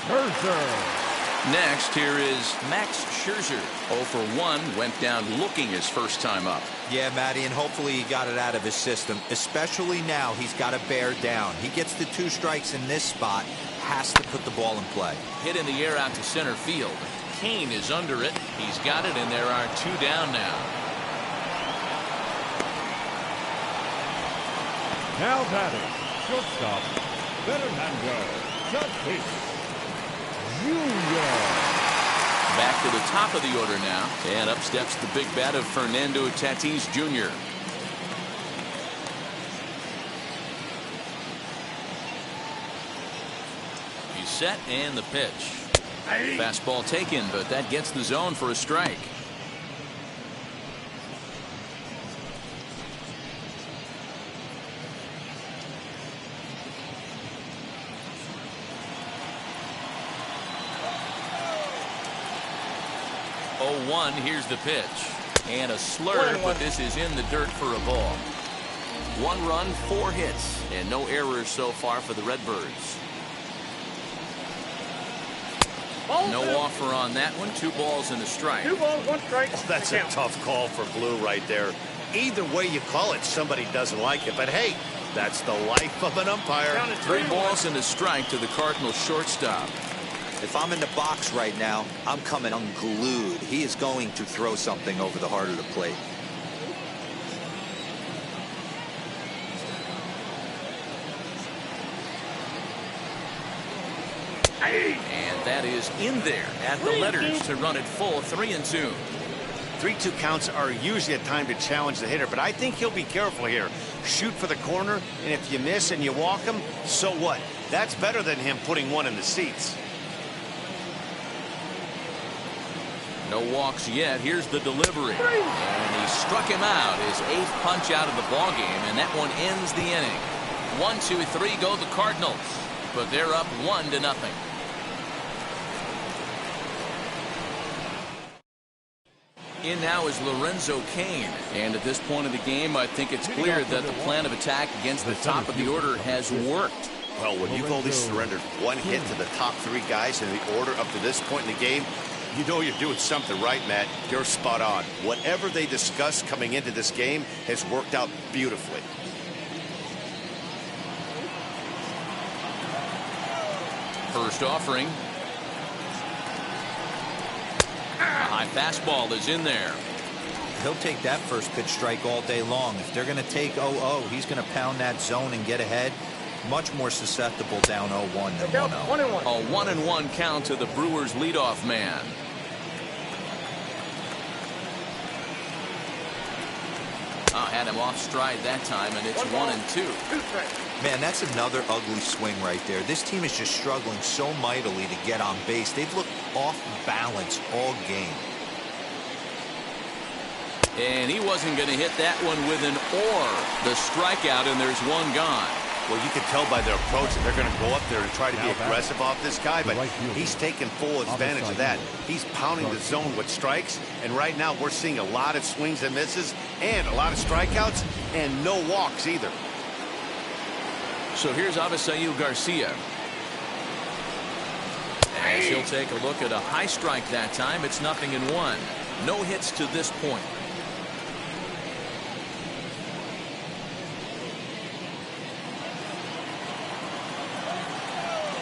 Scherzer. Next, here is Max Scherzer. 0 for 1, went down looking his first time up. Yeah, Matty, and hopefully he got it out of his system. Especially now, he's got to bear down. He gets the 2 strikes in this spot, has to put the ball in play. Hit in the air out to center field. Kane is under it. He's got it, and there are 2 down now. Now batting, shortstop, Fernando Tatis Jr. Back to the top of the order now, and up steps the big bat of Fernando Tatis Jr. He's set, and the pitch. Fastball taken, but that gets the zone for a strike. Here's the pitch. And a slur, but this is in the dirt for a ball. 1 run, 4 hits, and no errors so far for the Redbirds. No offer on that one. 2 balls and a strike. 2 balls, 1 strike. Oh, that's a tough call for Blue right there. Either way you call it, somebody doesn't like it. But hey, that's the life of an umpire. 3 balls and a strike to the Cardinals shortstop. If I'm in the box right now, I'm coming unglued. He is going to throw something over the heart of the plate. And that is in there at the letters to run it full, 3-2. 3-2 counts are usually a time to challenge the hitter, but I think he'll be careful here. Shoot for the corner, and if you miss and you walk him, so what? That's better than him putting one in the seats. No walks yet. Here's the delivery. And he struck him out. His 8th punch out of the ball game, and that one ends the inning. 1, 2, 3 go the Cardinals, but they're up 1-0. In now is Lorenzo Cain, and at this point of the game, I think it's clear that the plan of attack against the top of the order has worked. Well, when you've only surrendered 1 hit to the top 3 guys in the order up to this point in the game, you know you're doing something right, Matt. You're spot on. Whatever they discussed coming into this game has worked out beautifully. First offering. A high fastball is in there. He'll take that first pitch strike all day long. If they're going to take 0-0, he's going to pound that zone and get ahead. Much more susceptible down 0-1 than 1-0. A 1-1 count to the Brewers leadoff man. Had him off stride that time, and it's 1-2. Man, that's another ugly swing right there. This team is just struggling so mightily to get on base. They've looked off balance all game. And he wasn't going to hit that one with an or. The strikeout, and there's 1 gone. Well, you can tell by their approach that they're going to go up there and try to be aggressive off this guy, but he's taking full advantage of that. He's pounding the zone with strikes, and right now we're seeing a lot of swings and misses and a lot of strikeouts and no walks either. So here's Avisail Garcia. As he'll take a look at a high strike that time. It's 0-1. No hits to this point.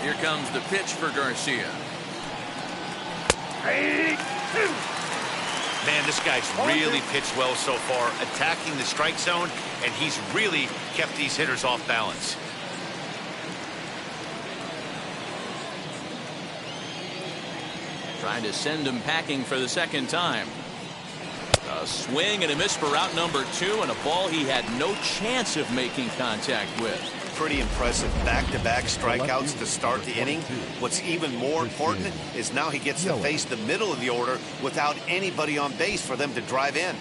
Here comes the pitch for Garcia. Man, this guy's really pitched well so far, attacking the strike zone, and he's really kept these hitters off balance. Trying to send him packing for the second time. A swing and a miss for out number 2, and a ball he had no chance of making contact with. Pretty impressive back-to-back strikeouts to start the inning. What's even more important is now he gets to face the middle of the order without anybody on base for them to drive in.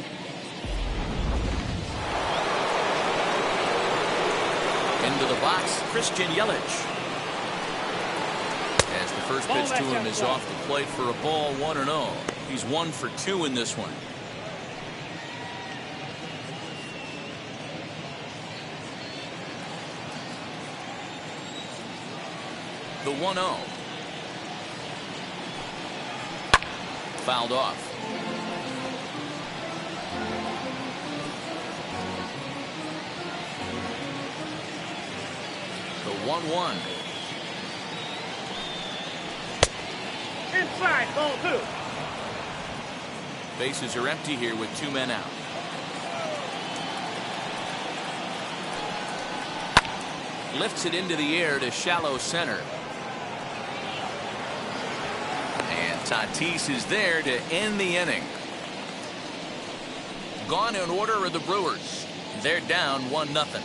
Into the box, Christian Yelich. As the first pitch to him is off the plate for a ball, 1-0. He's 1 for 2 in this one. The 1-0. Fouled off. The 1-1. Inside, ball 2. Bases are empty here with 2 men out. Lifts it into the air to shallow center. And Tatis is there to end the inning. Gone in order are the Brewers. They're down 1-0.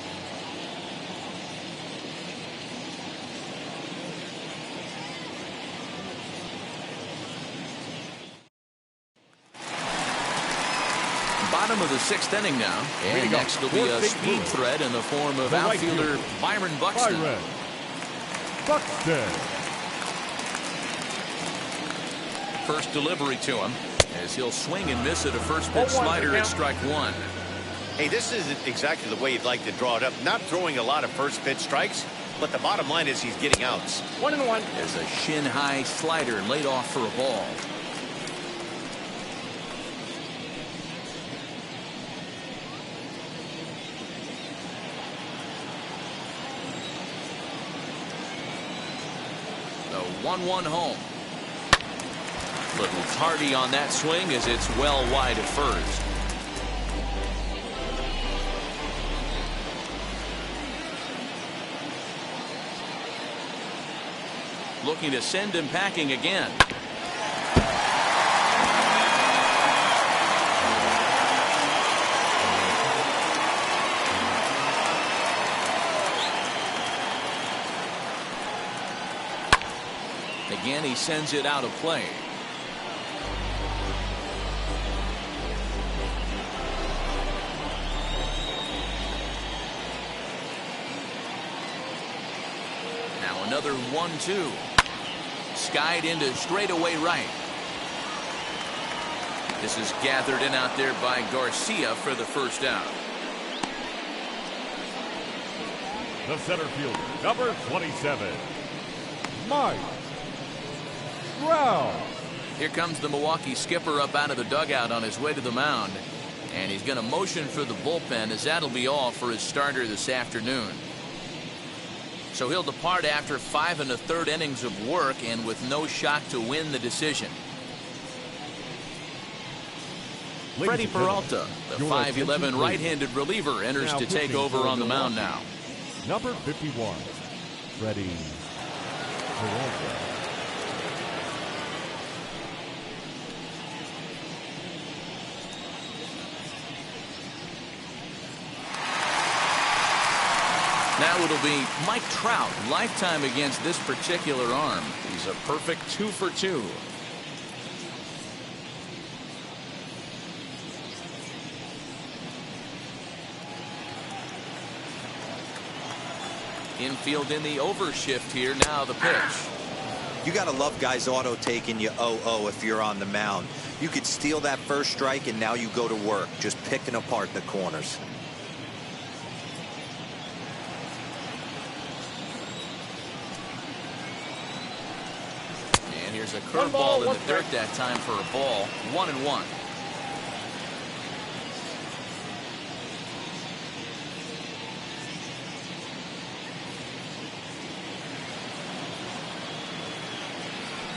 Bottom of the 6th inning now, and next will be a speed threat in the form of outfielder Byron Buxton. First delivery to him as he'll swing and miss at a first pitch slider at strike 1. Hey, this isn't exactly the way you'd like to draw it up. Not throwing a lot of first pitch strikes, but the bottom line is he's getting outs. 1-1. As a shin high slider laid off for a ball. The 1-1 home. Little tardy on that swing as it's well wide of first. Looking to send him packing again. Again, he sends it out of play. Now another 1-2. Skied into straightaway right. This is gathered in out there by Garcia for the first out. The center fielder, number 27, Mike Trout. Here comes the Milwaukee skipper up out of the dugout on his way to the mound. And he's going to motion for the bullpen, as that'll be all for his starter this afternoon. So he'll depart after 5 1/3 innings of work and with no shot to win the decision. Freddie Peralta, the 5'11" right-handed reliever, enters to take over on the mound now. Number 51, Freddie Peralta. Now it'll be Mike Trout, lifetime against this particular arm. He's a perfect 2 for 2. Infield in the overshift here. Now the pitch. You got to love guys auto taking you 0-0 if you're on the mound. You could steal that first strike, and now you go to work, just picking apart the corners. And here's a curveball in the dirt that time for a ball. 1-1.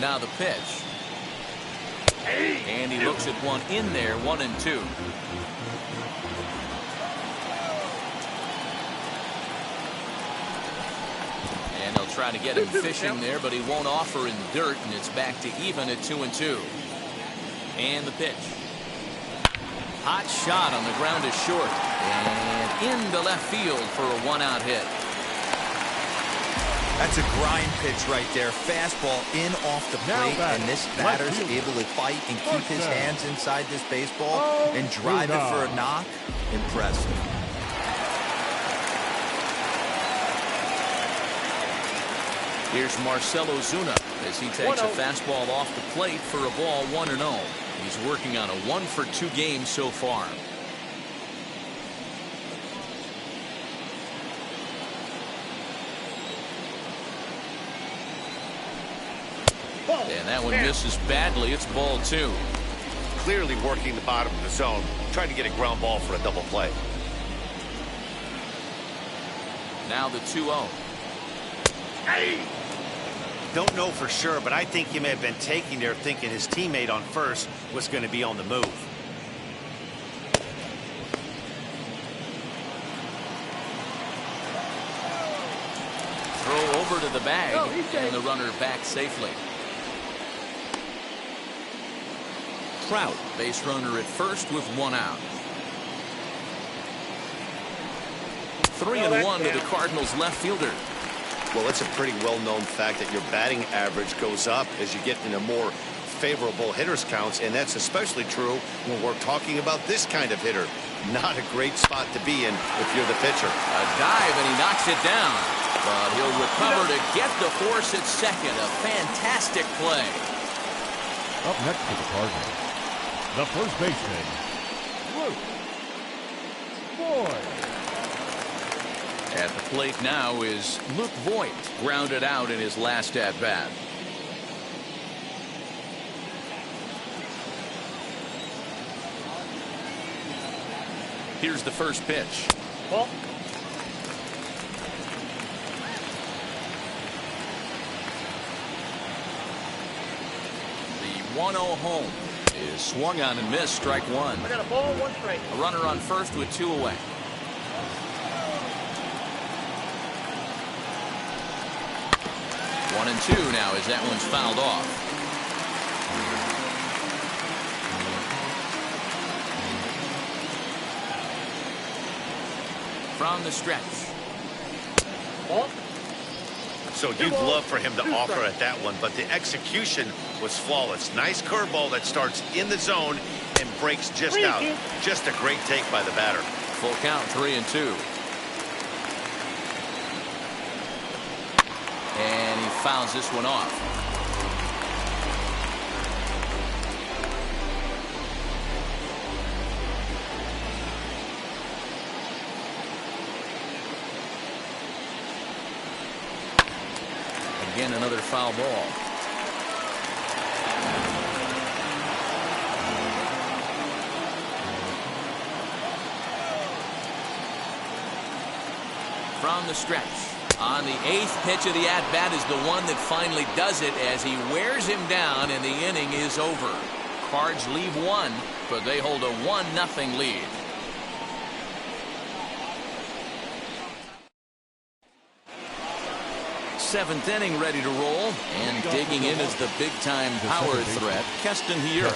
Now the pitch. And he looks at one in there. 1-2. And they'll try to get him fishing there, but he won't offer in the dirt, and it's back to even at 2-2. And the pitch. Hot shot on the ground is short. And into left field for a 1-out hit. That's a grind pitch right there. Fastball in off the plate, and this batter's able to fight and keep his hands inside this baseball and drive it for a knock. Impressive. Here's Marcell Ozuna as he takes a fastball off the plate for a ball. 1-0. He's working on a 1-for-2 game so far. And that one misses badly. It's ball 2. Clearly working the bottom of the zone, trying to get a ground ball for a double play. Now the 2-0. Hey! Don't know for sure, but I think he may have been taking there thinking his teammate on first was going to be on the move. Throw over to the bag, and the runner back safely. Trout, base runner at first with 1 out. 3-1 to the Cardinals left fielder. Well, it's a pretty well-known fact that your batting average goes up as you get into more favorable hitters counts, and that's especially true when we're talking about this kind of hitter. Not a great spot to be in if you're the pitcher. A dive, and he knocks it down. But he'll recover to get the force at second. A fantastic play. Up next for the Cardinals, the first baseman, Luke Voigt. At the plate now is Luke Voigt, grounded out in his last at-bat. Here's the first pitch. Ball. The 1-0 home is swung on and missed. Strike 1. I got a ball, 1 strike. A runner on first with 2 away. One and 2 now as that one's fouled off. From the stretch. Ball. So you'd love for him to offer at that one, but the execution was flawless. Nice curveball that starts in the zone and breaks just out. Just a great take by the batter. Full count, 3-2. And he fouls this one off. Again, another foul ball. From the stretch. On the 8th pitch of the at-bat is the one that finally does it as he wears him down, and the inning is over. Cards leave 1, but they hold a 1-0 lead. Seventh inning ready to roll, and digging in is the big-time power threat, Keston Hiura.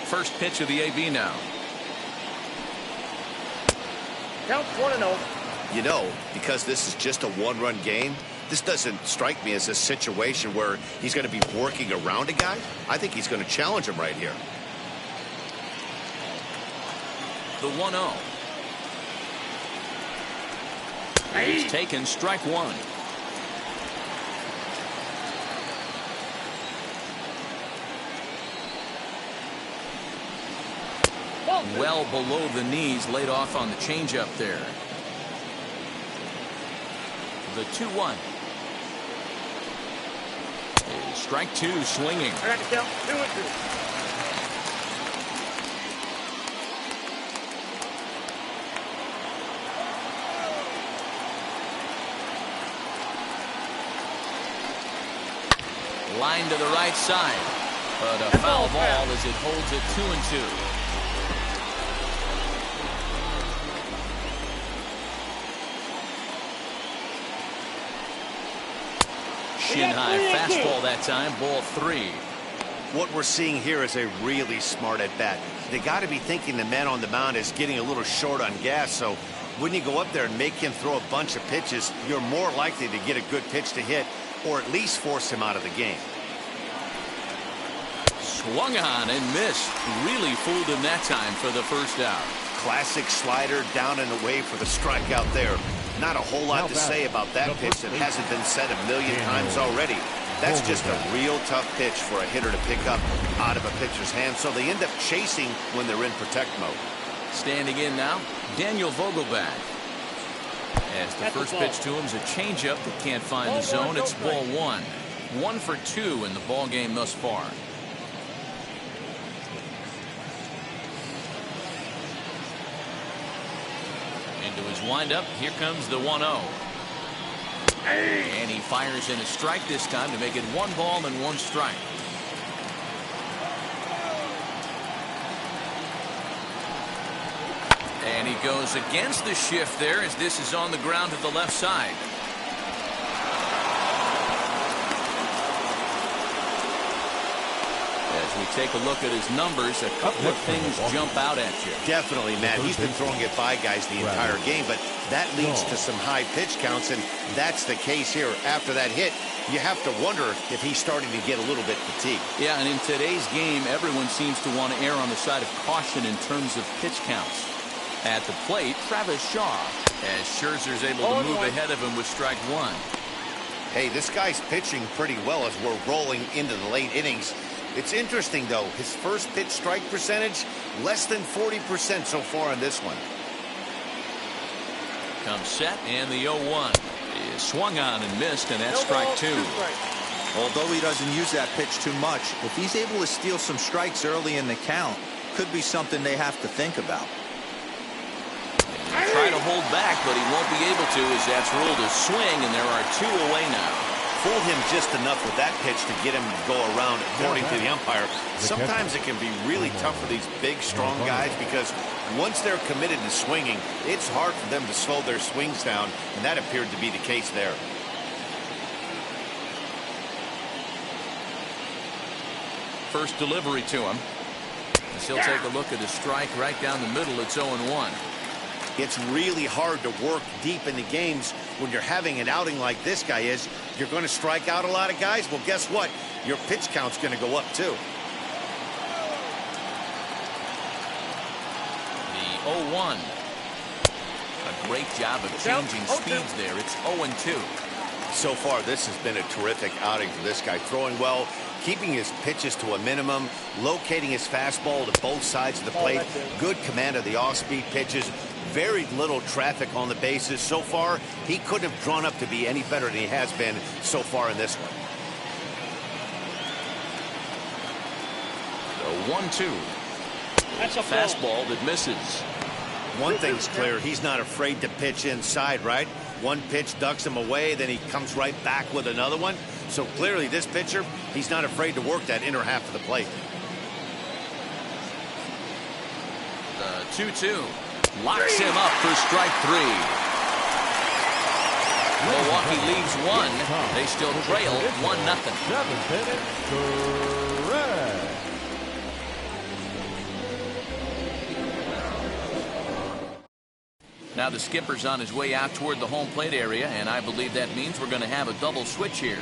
First pitch of the AB now. Counts 1-0. You know, because this is just a 1-run game, This doesn't strike me as a situation where he's going to be working around a guy. I think he's going to challenge him right here. The 1-0. He's taken strike one. Well below the knees, laid off on the changeup there. The 2-1. Strike two, swinging. I got the count. 2-2. Line to the right side, but a foul ball as it holds it 2-2. Shin high fastball that time, ball 3. What we're seeing here is a really smart at bat. They got to be thinking the man on the mound is getting a little short on gas, so when you go up there and make him throw a bunch of pitches, you're more likely to get a good pitch to hit or at least force him out of the game. Swung on and missed. Really fooled him that time for the first out. Classic slider down and away for the strikeout there. Not a whole lot to say about that pitch that hasn't been said a million times already. That's just a real tough pitch for a hitter to pick up out of a pitcher's hand, so they end up chasing when they're in protect mode. Standing in now, Daniel Vogelback. As the first pitch to him is a changeup that can't find the zone. It's ball 1. 1 for 2 in the ball game thus far. Into his windup, here comes the 1-0. And he fires in a strike this time to make it 1 ball and 1 strike. And he goes against the shift there as this is on the ground to the left side. As we take a look at his numbers, a couple of things jump out at you. Definitely, Matt. He's been throwing it by guys the entire game, but that leads to some high pitch counts, and that's the case here. After that hit, you have to wonder if he's starting to get a little bit fatigued. Yeah, and in today's game, everyone seems to want to err on the side of caution in terms of pitch counts. At the plate, Travis Shaw, as Scherzer's able to move ahead of him with strike 1. Hey, this guy's pitching pretty well as we're rolling into the late innings. It's interesting, though, his first pitch strike percentage, less than 40% so far in this one. Comes set, and the 0-1 is swung on and missed, and that's strike 2. Although he doesn't use that pitch too much, if he's able to steal some strikes early in the count, could be something they have to think about. Try to hold back, but he won't be able to as that's ruled a swing, and there are 2 away now. Fooled him just enough with that pitch to get him to go around, according to the umpire. Sometimes it can be really tough for these big, strong guys because once they're committed to swinging, it's hard for them to slow their swings down, and that appeared to be the case there. First delivery to him. As he'll take a look at the strike right down the middle. It's 0-1. It's really hard to work deep in the games when you're having an outing like this guy is. You're going to strike out a lot of guys. Well, guess what? Your pitch count's going to go up, too. The 0-1. A great job of changing speeds there. It's 0-2. So far, this has been a terrific outing for this guy. Throwing well, keeping his pitches to a minimum, locating his fastball to both sides of the plate, good command of the off-speed pitches, very little traffic on the bases. So far, he couldn't have drawn up to be any better than he has been so far in this one. The 1-2. That's a fastball that misses. One thing's clear, he's not afraid to pitch inside, right? One pitch ducks him away, then he comes right back with another one. So clearly this pitcher, he's not afraid to work that inner half of the plate. The 2-2 locks him up for strike 3. Milwaukee leads 1. They still trail 1-0. 7th inning, correct. Now the skipper's on his way out toward the home plate area, and I believe that means we're going to have a double switch here.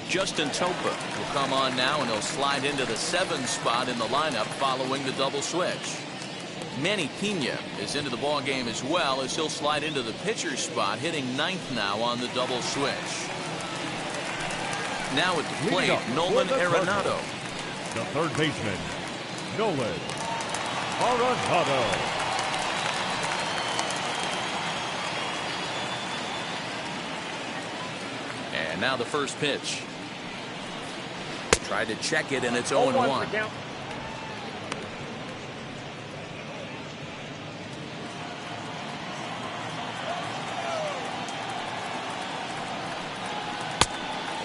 Justin Topa will come on now, and he'll slide into the 7 spot in the lineup following the double switch. Manny Pena is into the ball game as well, as he'll slide into the pitcher's spot, hitting 9th now on the double switch. Now at the plate, Nolan Arenado. The third baseman, Nolan Arenado. And now the first pitch. Tried to check it, and it's 0-1.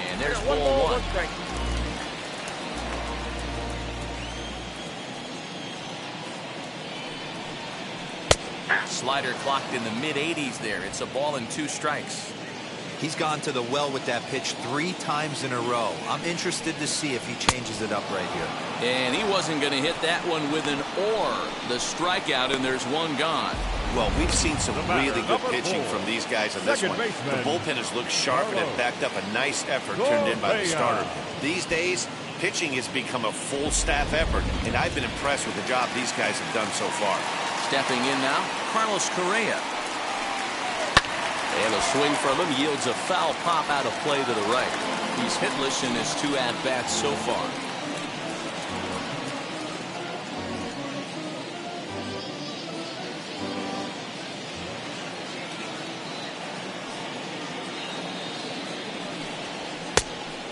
And there's ball 1. Slider clocked in the mid-80s there. It's a ball and 2 strikes. He's gone to the well with that pitch 3 times in a row. I'm interested to see if he changes it up right here. And he wasn't going to hit that one with an or. The strikeout, and there's 1 gone. Well, we've seen some really good pitching from these guys in this one. The bullpen has looked sharp and have backed up a nice effort turned in by the starter. These days, pitching has become a full staff effort, and I've been impressed with the job these guys have done so far. Stepping in now, Carlos Correa. And a swing from him yields a foul pop out of play to the right. He's hitless in his 2 at-bats so far.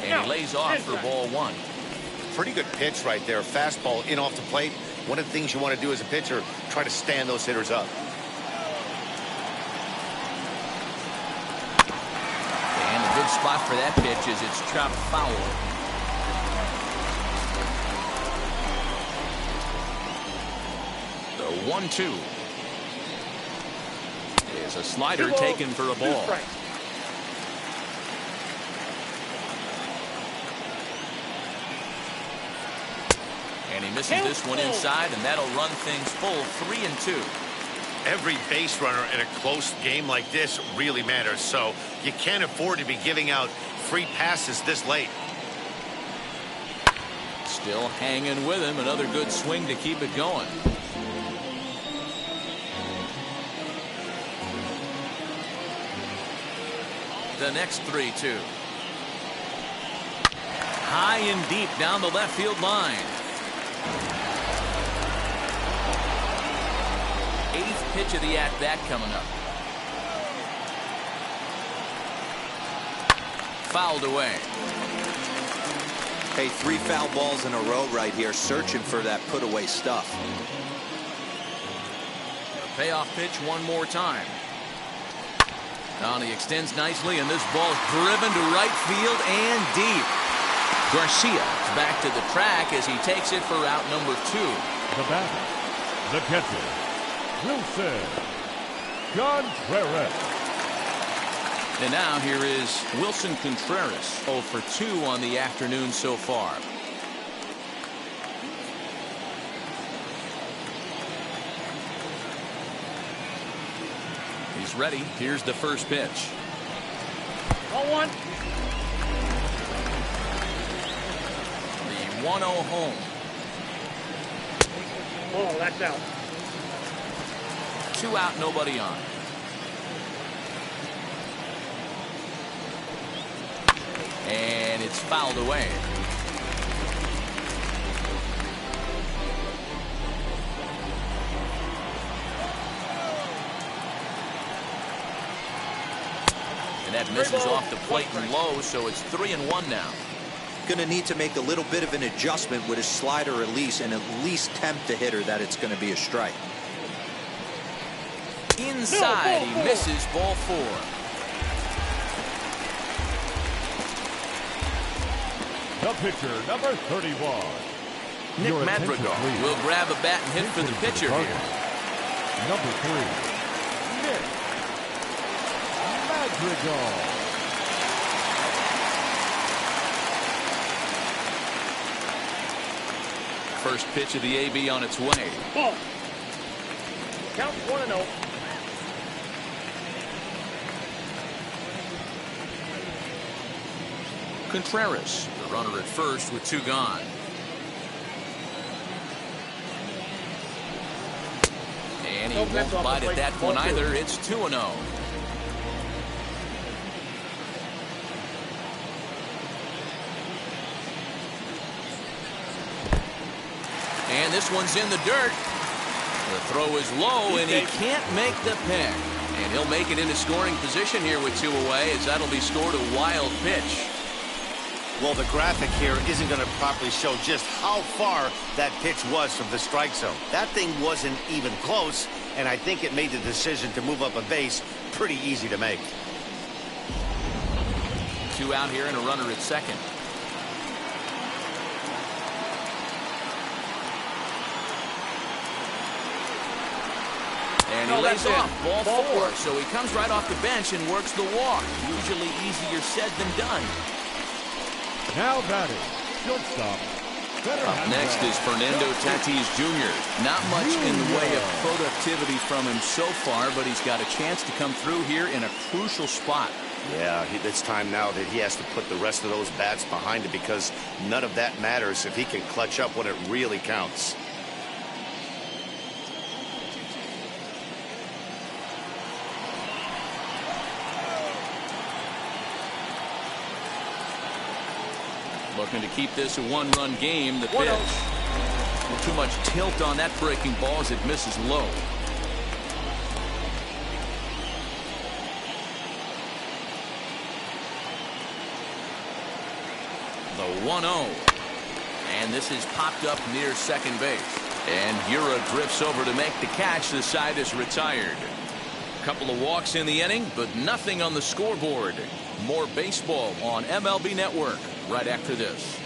And he lays off for ball 1. Pretty good pitch right there. Fastball in off the plate. One of the things you want to do as a pitcher, try to stand those hitters up. And a good spot for that pitch as it's chopped foul. The 1-2. Is a slider taken for a ball. And he misses this one inside, and that'll run things full 3-2. Every base runner in a close game like this really matters, so you can't afford to be giving out free passes this late. Still hanging with him. Another good swing to keep it going. The next 3-2. High and deep down the left field line. 8th pitch of the at-bat coming up. Fouled away. Hey, 3 foul balls in a row right here, searching for that put-away stuff. The payoff pitch one more time. Now he extends nicely, and this ball's driven to right field and deep. Garcia is back to the track as he takes it for out number 2. The batter, the catcher, Wilson Contreras. And now here is Wilson Contreras, 0 for 2 on the afternoon so far. He's ready. Here's the first pitch. 0-1. The 1-0 home. Oh, that's out. 2 out, nobody on. And it's fouled away. And that misses off the plate and low, so it's 3-1 now. Going to need to make a little bit of an adjustment with his slider release and at least tempt the hitter that it's going to be a strike. Inside, he misses ball 4. The pitcher, number 31. Nick Your attention, Madrigal please. will grab a bat and hit for the pitcher here. Number 3, Nick Madrigal. first pitch of the AB on its way. Ball. Count 1-0. Contreras, the runner at first with 2 gone. And he won't bite at that one either. It's 2-0. And this one's in the dirt. The throw is low, and he can't make the pick. And he'll make it into scoring position here with 2 away, as that'll be scored a wild pitch. Well, the graphic here isn't going to properly show just how far that pitch was from the strike zone. That thing wasn't even close, and I think it made the decision to move up a base pretty easy to make. 2 out here and a runner at second. And he lays off. Ball 4. So he comes right off the bench and works the walk. Usually easier said than done. Now batting, shortstop. Up next is Fernando Tatis Jr. Not much in the way of productivity from him so far, but he's got a chance to come through here in a crucial spot. Yeah, it's time now that he has to put the rest of those bats behind it, because none of that matters if he can clutch up when it really counts. Looking to keep this a 1-run game. The pitch. Well, too much tilt on that breaking ball as it misses low. The 1-0. And this is popped up near second base. And Hura drifts over to make the catch. The side is retired. A couple of walks in the inning, but nothing on the scoreboard. More baseball on MLB Network right after this.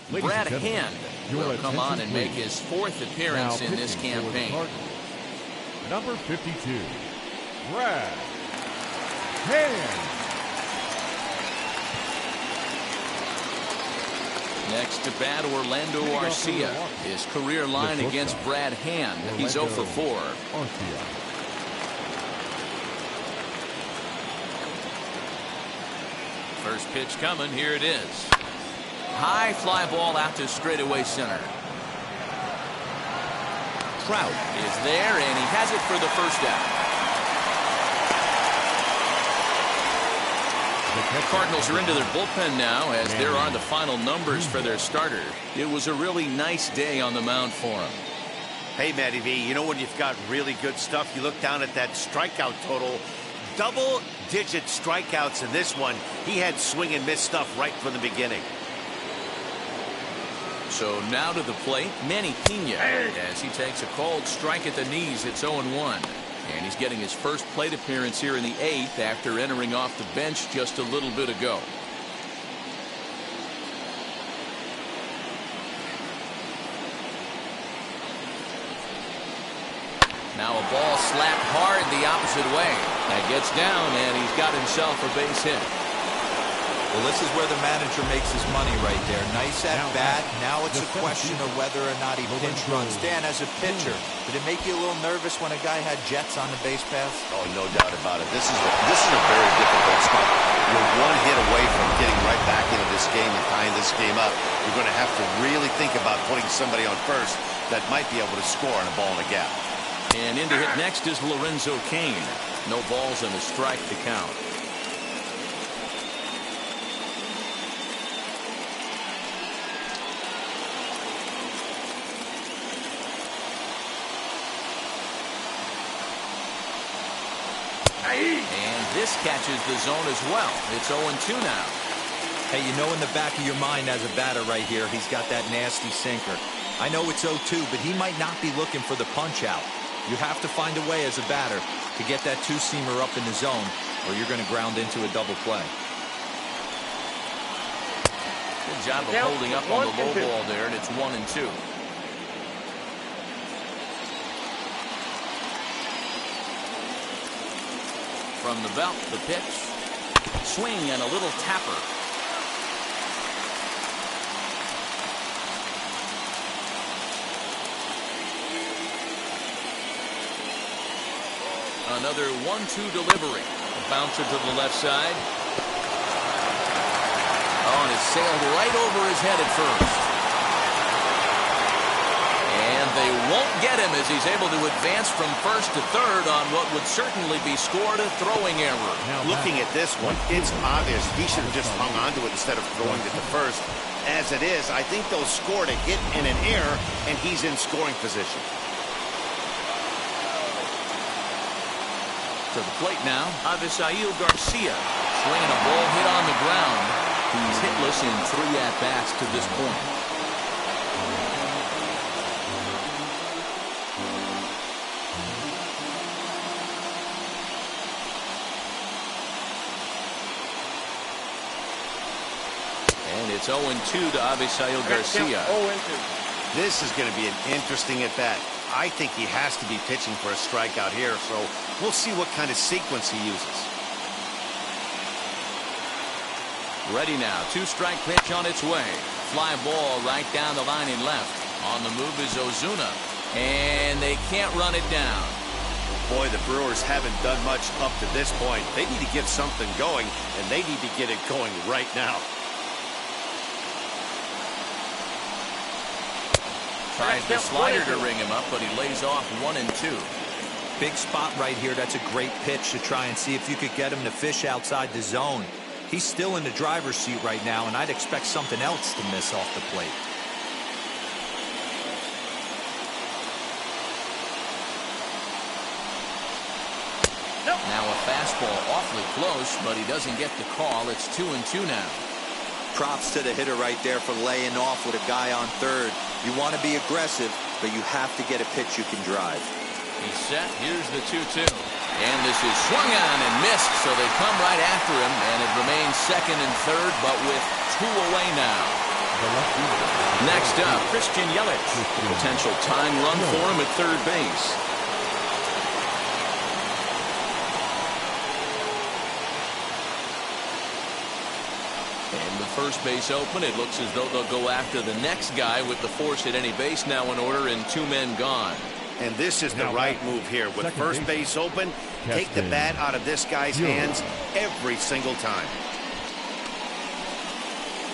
Brad Hand will come on and make his 4th appearance in this campaign. Number 52, Brad Hand. Next to bat, Orlando Arcia. His career line against Brad Hand. He's 0 for 4. First pitch coming. Here it is. High fly ball out to straightaway center. Trout is there, and he has it for the first out. The Cardinals are into their bullpen now, as there are the final numbers for their starter. It was a really nice day on the mound for him. Hey, Matty V, you know when you've got really good stuff, you look down at that strikeout total. Double-digit strikeouts in this one. He had swing and miss stuff right from the beginning. So now to the plate, Manny Pena, as he takes a cold strike at the knees. It's 0-1. And he's getting his first plate appearance here in the 8th after entering off the bench just a little bit ago. Now a ball slapped hard the opposite way. That gets down, and he's got himself a base hit. Well, this is where the manager makes his money right there. Nice at bat. Now it's a question of whether or not he pinch runs. Dan, as a pitcher, did it make you a little nervous when a guy had jets on the base paths? Oh, no doubt about it. This is a very difficult spot. You're 1 hit away from getting right back into this game and tying this game up. You're going to have to really think about putting somebody on first that might be able to score on a ball in a gap. And in to hit next is Lorenzo Cain. No balls and a strike to count. And this catches the zone as well. It's 0-2 now. Hey, you know in the back of your mind as a batter right here, he's got that nasty sinker. I know it's 0-2, but he might not be looking for the punch out. You have to find a way as a batter to get that two-seamer up in the zone, or you're going to ground into a double play. Good job of holding up on the low ball there, and it's 1-2. From the belt, the pitch. Swing and a little tapper. Another 1-2 delivery. Bouncer to the left side. Oh, and it sailed right over his head at first. And they won't get him as he's able to advance from first to third on what would certainly be scored a throwing error. Looking at this one, it's obvious he should have just hung on to it instead of throwing it to first. As it is, I think they'll score a hit and an error, and he's in scoring position. To the plate now, Avisail Garcia. Swinging a ball hit on the ground. He's hitless in 3 at-bats to this point. And it's 0-2 to Avisail Garcia. 0-2. This is going to be an interesting at-bat. I think he has to be pitching for a strikeout here, so we'll see what kind of sequence he uses. Ready now. 2-strike pitch on its way. Fly ball right down the line in left. On the move is Ozuna. And they can't run it down. Boy, the Brewers haven't done much up to this point. They need to get something going, and they need to get it going right now. Tries the slider to ring him up, but he lays off 1-2. Big spot right here. That's a great pitch to try and see if you could get him to fish outside the zone. He's still in the driver's seat right now, and I'd expect something else to miss off the plate. Now a fastball awfully close, but he doesn't get the call. It's 2-2 now. Props to the hitter right there for laying off with a guy on third. You want to be aggressive, but you have to get a pitch you can drive. He's set. Here's the 2-2. And this is swung on and missed, so they come right after him, and it remains second and third, but with 2 away now. Next up, Christian Yelich. Potential tying run for him at third base. And the first base open. It looks as though they'll go after the next guy with the force at any base now in order and 2 men gone. And this is the right move here. With first base open, take the bat out of this guy's hands every single time.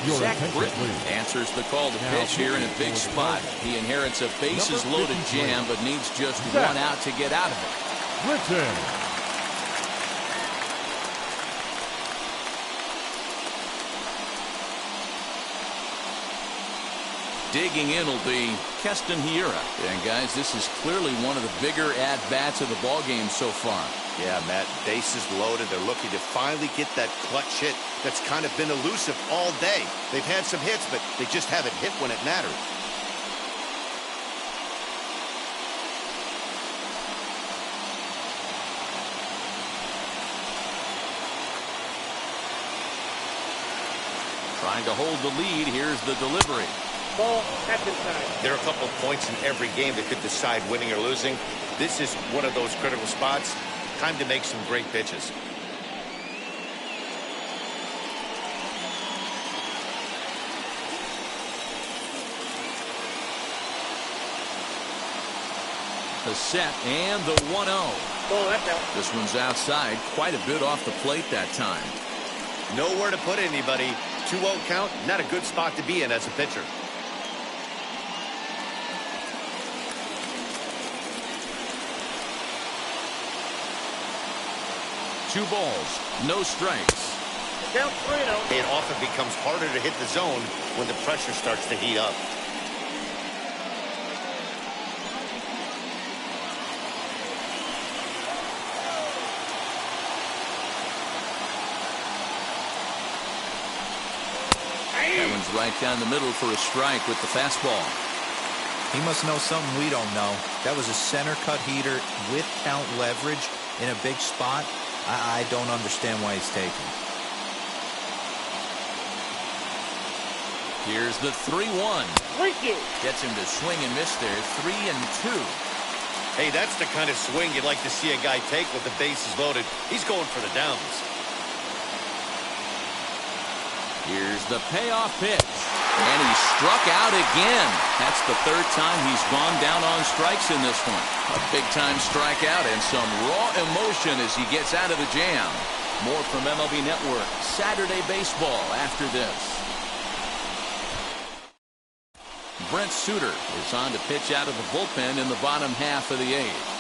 Zach Britton answers the call to pitch here in a big spot. He inherits a bases-loaded jam, but needs just 1 out to get out of it. Britton. Digging in will be Keston Hiura. And guys, this is clearly one of the bigger at-bats of the ballgame so far. Yeah, Matt, bases loaded. They're looking to finally get that clutch hit that's kind of been elusive all day. They've had some hits, but they just haven't hit when it mattered. Trying to hold the lead. Here's the delivery. Ball at the side. There are a couple of points in every game that could decide winning or losing. This is one of those critical spots. Time to make some great pitches. The set and the 1-0. Ball, that's out. This one's outside. Quite a bit off the plate that time. Nowhere to put anybody. 2-0 count. Not a good spot to be in as a pitcher. 2 balls, no strikes. Down 3-0. It often becomes harder to hit the zone when the pressure starts to heat up. That one's right down the middle for a strike with the fastball. He must know something we don't know. That was a center cut heater with count leverage in a big spot. I don't understand why he's taking. Here's the 3-1. Thank you. Gets him to swing and miss there. 3-2. Hey, that's the kind of swing you'd like to see a guy take with the bases loaded. He's going for the downs. Here's the payoff pitch. And he struck out again. That's the third time he's gone down on strikes in this one. A big-time strikeout and some raw emotion as he gets out of the jam. More from MLB Network Saturday Baseball after this. Brent Suter is on to pitch out of the bullpen in the bottom half of the eighth.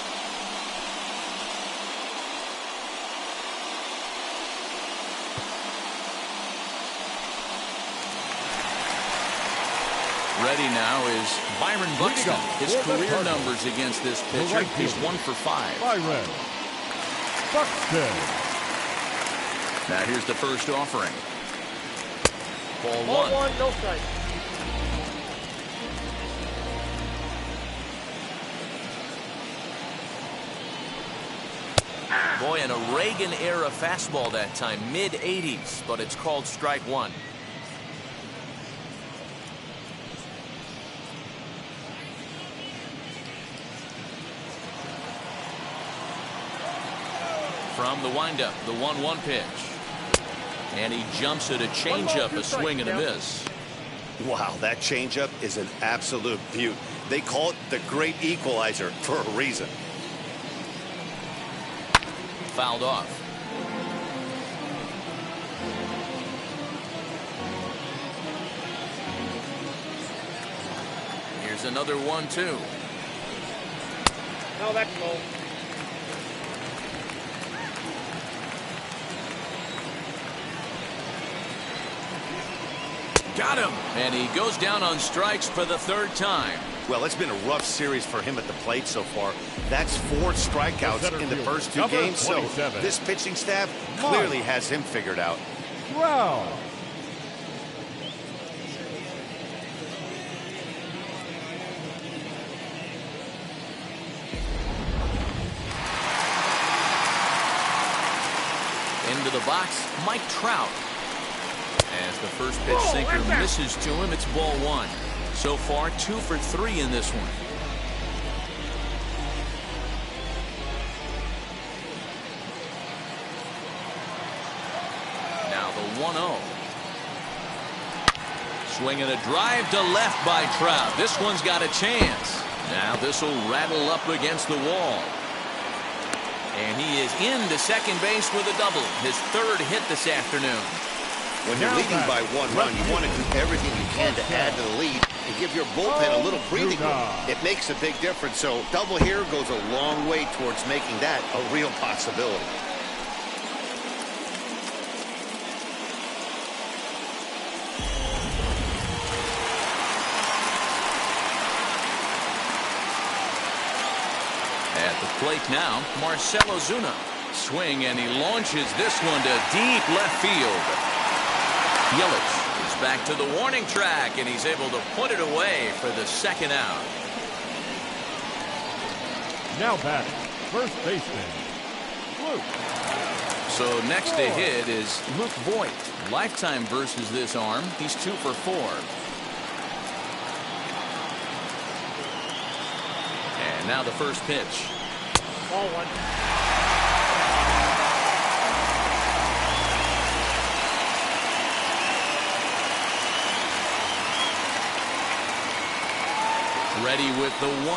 Ready now is Byron Buxton. His career numbers against this pitcher, he's 1 for 5. Byron Buxton. Now here's the first offering. Ball Ball 1. 1, no strike. Boy, in a Reagan-era fastball that time, mid-80s, but it's called strike 1. From the windup, the 1-1 pitch. And he jumps at a changeup, a swing and a miss. Wow, that changeup is an absolute beaut. They call it the great equalizer for a reason. Fouled off. Here's another 1-2. No, that's low. Got him. And he goes down on strikes for the third time. Well, it's been a rough series for him at the plate so far. That's 4 strikeouts in the first 2 games, so this pitching staff clearly has him figured out. Wow. Into the box, Mike Trout. As the first pitch sinker misses to him, it's ball 1. So far, 2 for 3 in this one. Now the 1-0. Swinging a drive to left by Trout. This one's got a chance. Now this will rattle up against the wall. And he is into second base with a double. His 3rd hit this afternoon. When you're leading by 1 run, you want to do everything you can to add to the lead and give your bullpen a little breathing room. It makes a big difference, so double here goes a long way towards making that a real possibility. At the plate now, Marcell Ozuna. Swing, and he launches this one to deep left field. Yelich is back to the warning track, and he's able to put it away for the 2nd out. Now batting, first baseman, Luke. So next to hit is Luke Voigt. Lifetime versus this arm. He's 2 for 4. And now the first pitch. Ball 1. Ready with the 1-0.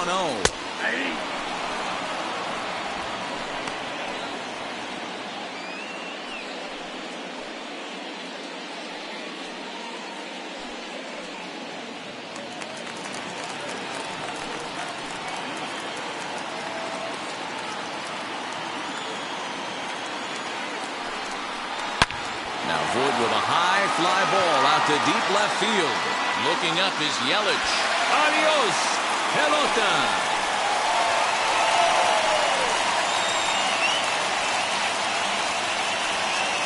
Now Voigt with a high fly ball out to deep left field. Looking up is Yelich. Adios, pelota.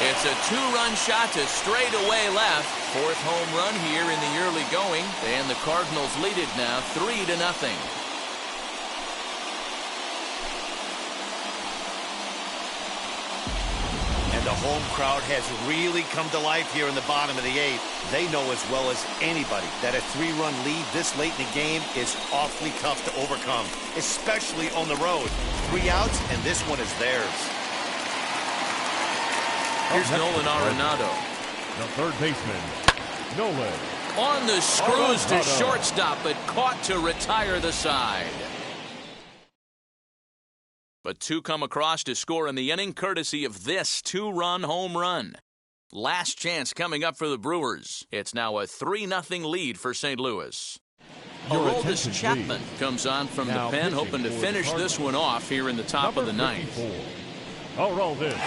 It's a 2-run shot to straightaway left. 4th home run here in the early going, and the Cardinals lead it now 3-0. And the home crowd has really come to life here in the bottom of the 8th. They know as well as anybody that a 3-run lead this late in the game is awfully tough to overcome, especially on the road. 3 outs, and this one is theirs. Here's Nolan Arenado. The third baseman, Nolan. On the screws to shortstop, but caught to retire the side. But two come across to score in the inning, courtesy of this two-run home run. Last chance coming up for the Brewers. It's now a 3-0 lead for St. Louis. Aroldis Chapman comes on from the pen, hoping to finish this one off here in the top of the ninth. Aroldis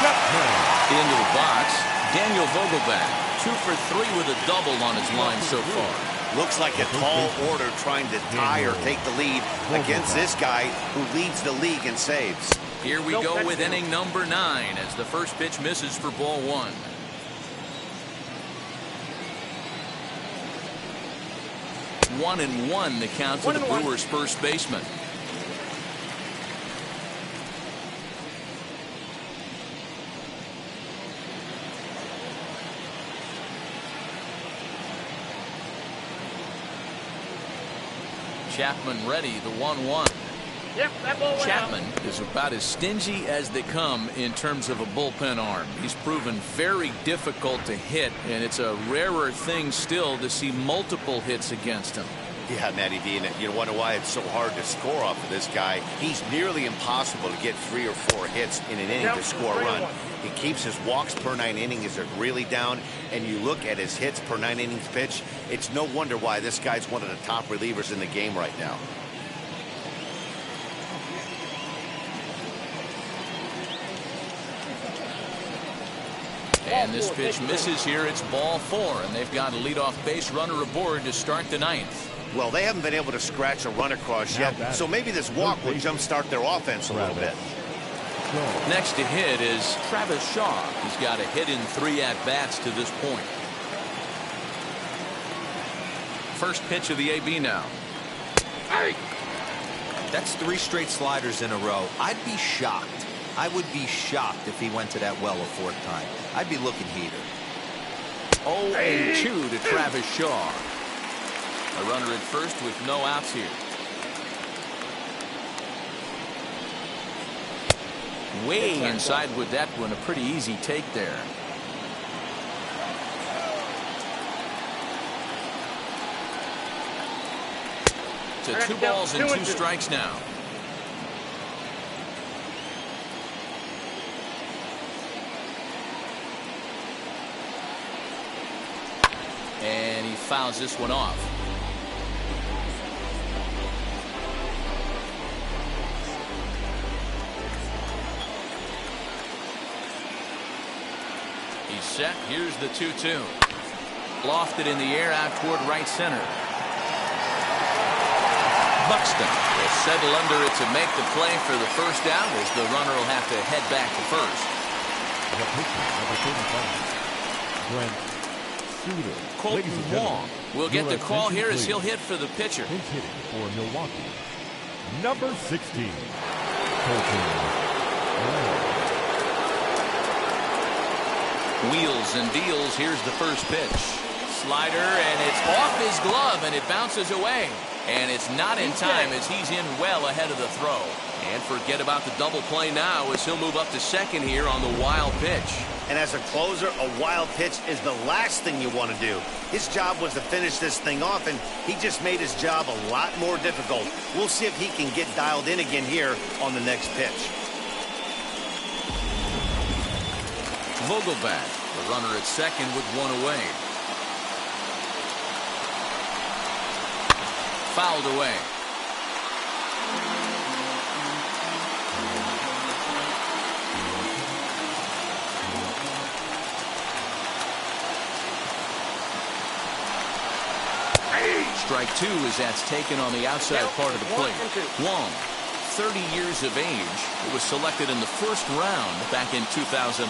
Chapman. Into the box, Daniel Vogelbach. 2 for 3 with a double on his line so far. Looks like a tall order trying to tie or take the lead against this guy who leads the league in saves. Here we go with inning number 9 as the first pitch misses for ball 1. One and one the count to the Brewers' first baseman. Chapman ready, the 1-1. Yep, that ball went Chapman out. is about as stingy as they come in terms of a bullpen arm. He's proven very difficult to hit, and it's a rarer thing still to see multiple hits against him. Yeah, Matty V, and you wonder why it's so hard to score off of this guy. He's nearly impossible to get 3 or 4 hits in an inning to score a run. He keeps his walks per 9 innings are really down, and you look at his hits per 9 innings pitch, it's no wonder why this guy's one of the top relievers in the game right now. And this pitch misses here. It's ball 4, and they've got a leadoff base runner aboard to start the 9th. Well, they haven't been able to scratch a run across yet, so maybe this walk will jumpstart their offense a little bit. Next to hit is Travis Shaw. He's got a hit in 3 at-bats to this point. First pitch of the AB now. Hey! That's 3 straight sliders in a row. I'd be shocked. I would be shocked if he went to that well a 4th time. I'd be looking heater. 0-2 to Travis Shaw. A runner at first with no outs here. Way inside with that one. A pretty easy take there. To 2 balls and 2 strikes now. And he fouls this one off. He's set. Here's the 2-2. Lofted in the air out toward right center. Buxton will settle under it to make the play for the first out as the runner will have to head back to first. Colton Wong will get the call here as he'll hit for the pitcher. He's hitting for Milwaukee. Number 16, Colton Wong. Wheels and deals. Here's the first pitch. Slider, and it's off his glove, and it bounces away. And it's not in time as he's in well ahead of the throw. And forget about the double play now as he'll move up to second here on the wild pitch. And as a closer, a wild pitch is the last thing you want to do. His job was to finish this thing off, and he just made his job a lot more difficult. We'll see if he can get dialed in again here on the next pitch. Vogelbach, the runner at second with 1 away. Fouled away. Strike 2 as that's taken on the outside part of the plate. Wong, 30 years of age, was selected in the first round back in 2011.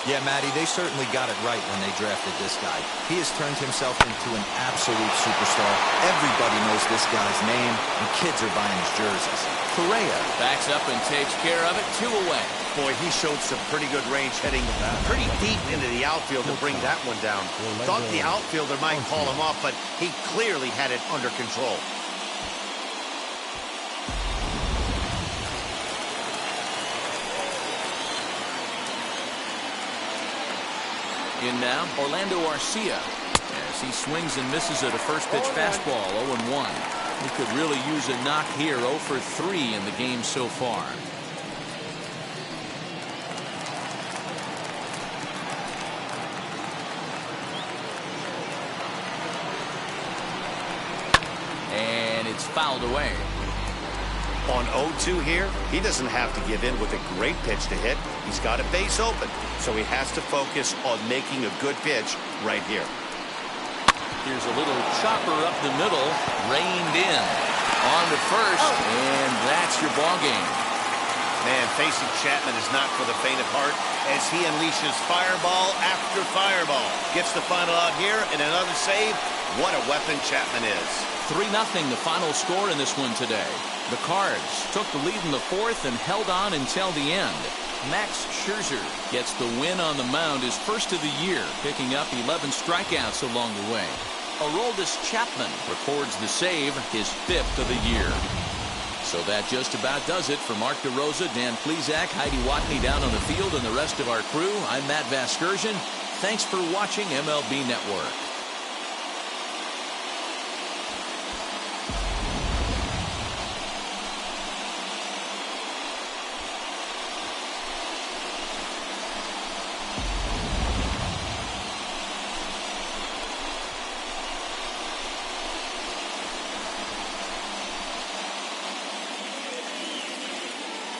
Yeah, Matty, they certainly got it right when they drafted this guy. He has turned himself into an absolute superstar. Everybody knows this guy's name, and kids are buying his jerseys. Correa backs up and takes care of it. 2 away. Boy, he showed some pretty good range heading pretty deep into the outfield to bring that one down. Thought the outfielder might call him off, but he clearly had it under control. In now, Orlando Arcia, as he swings and misses at a first pitch fastball, 0-1. He could really use a knock here, 0 for 3 in the game so far. And it's fouled away. On 0-2 here, he doesn't have to give in with a great pitch to hit. He's got a base open, so he has to focus on making a good pitch right here. Here's a little chopper up the middle, reined in. On to first, and that's your ball game. Man, facing Chapman is not for the faint of heart as he unleashes fireball after fireball. Gets the final out here and another save. What a weapon Chapman is. 3-0 the final score in this one today. The Cards took the lead in the fourth and held on until the end. Max Scherzer gets the win on the mound, his first of the year, picking up 11 strikeouts along the way. Aroldis Chapman records the save, his 5th of the year. So that just about does it. For Mark DeRosa, Dan Plesac, Heidi Watney down on the field, and the rest of our crew, I'm Matt Vasgersian. Thanks for watching MLB Network.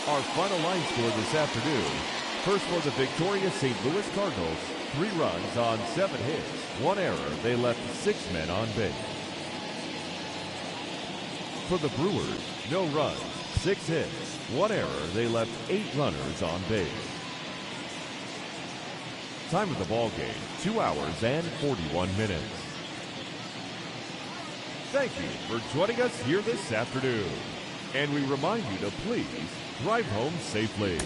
Our final line score this afternoon. First for the victorious St. Louis Cardinals, 3 runs on 7 hits, 1 error. They left 6 men on base. For the Brewers, no runs, 6 hits, 1 error. They left 8 runners on base. Time of the ball game, 2 hours and 41 minutes. Thank you for joining us here this afternoon. And we remind you to please drive home safely.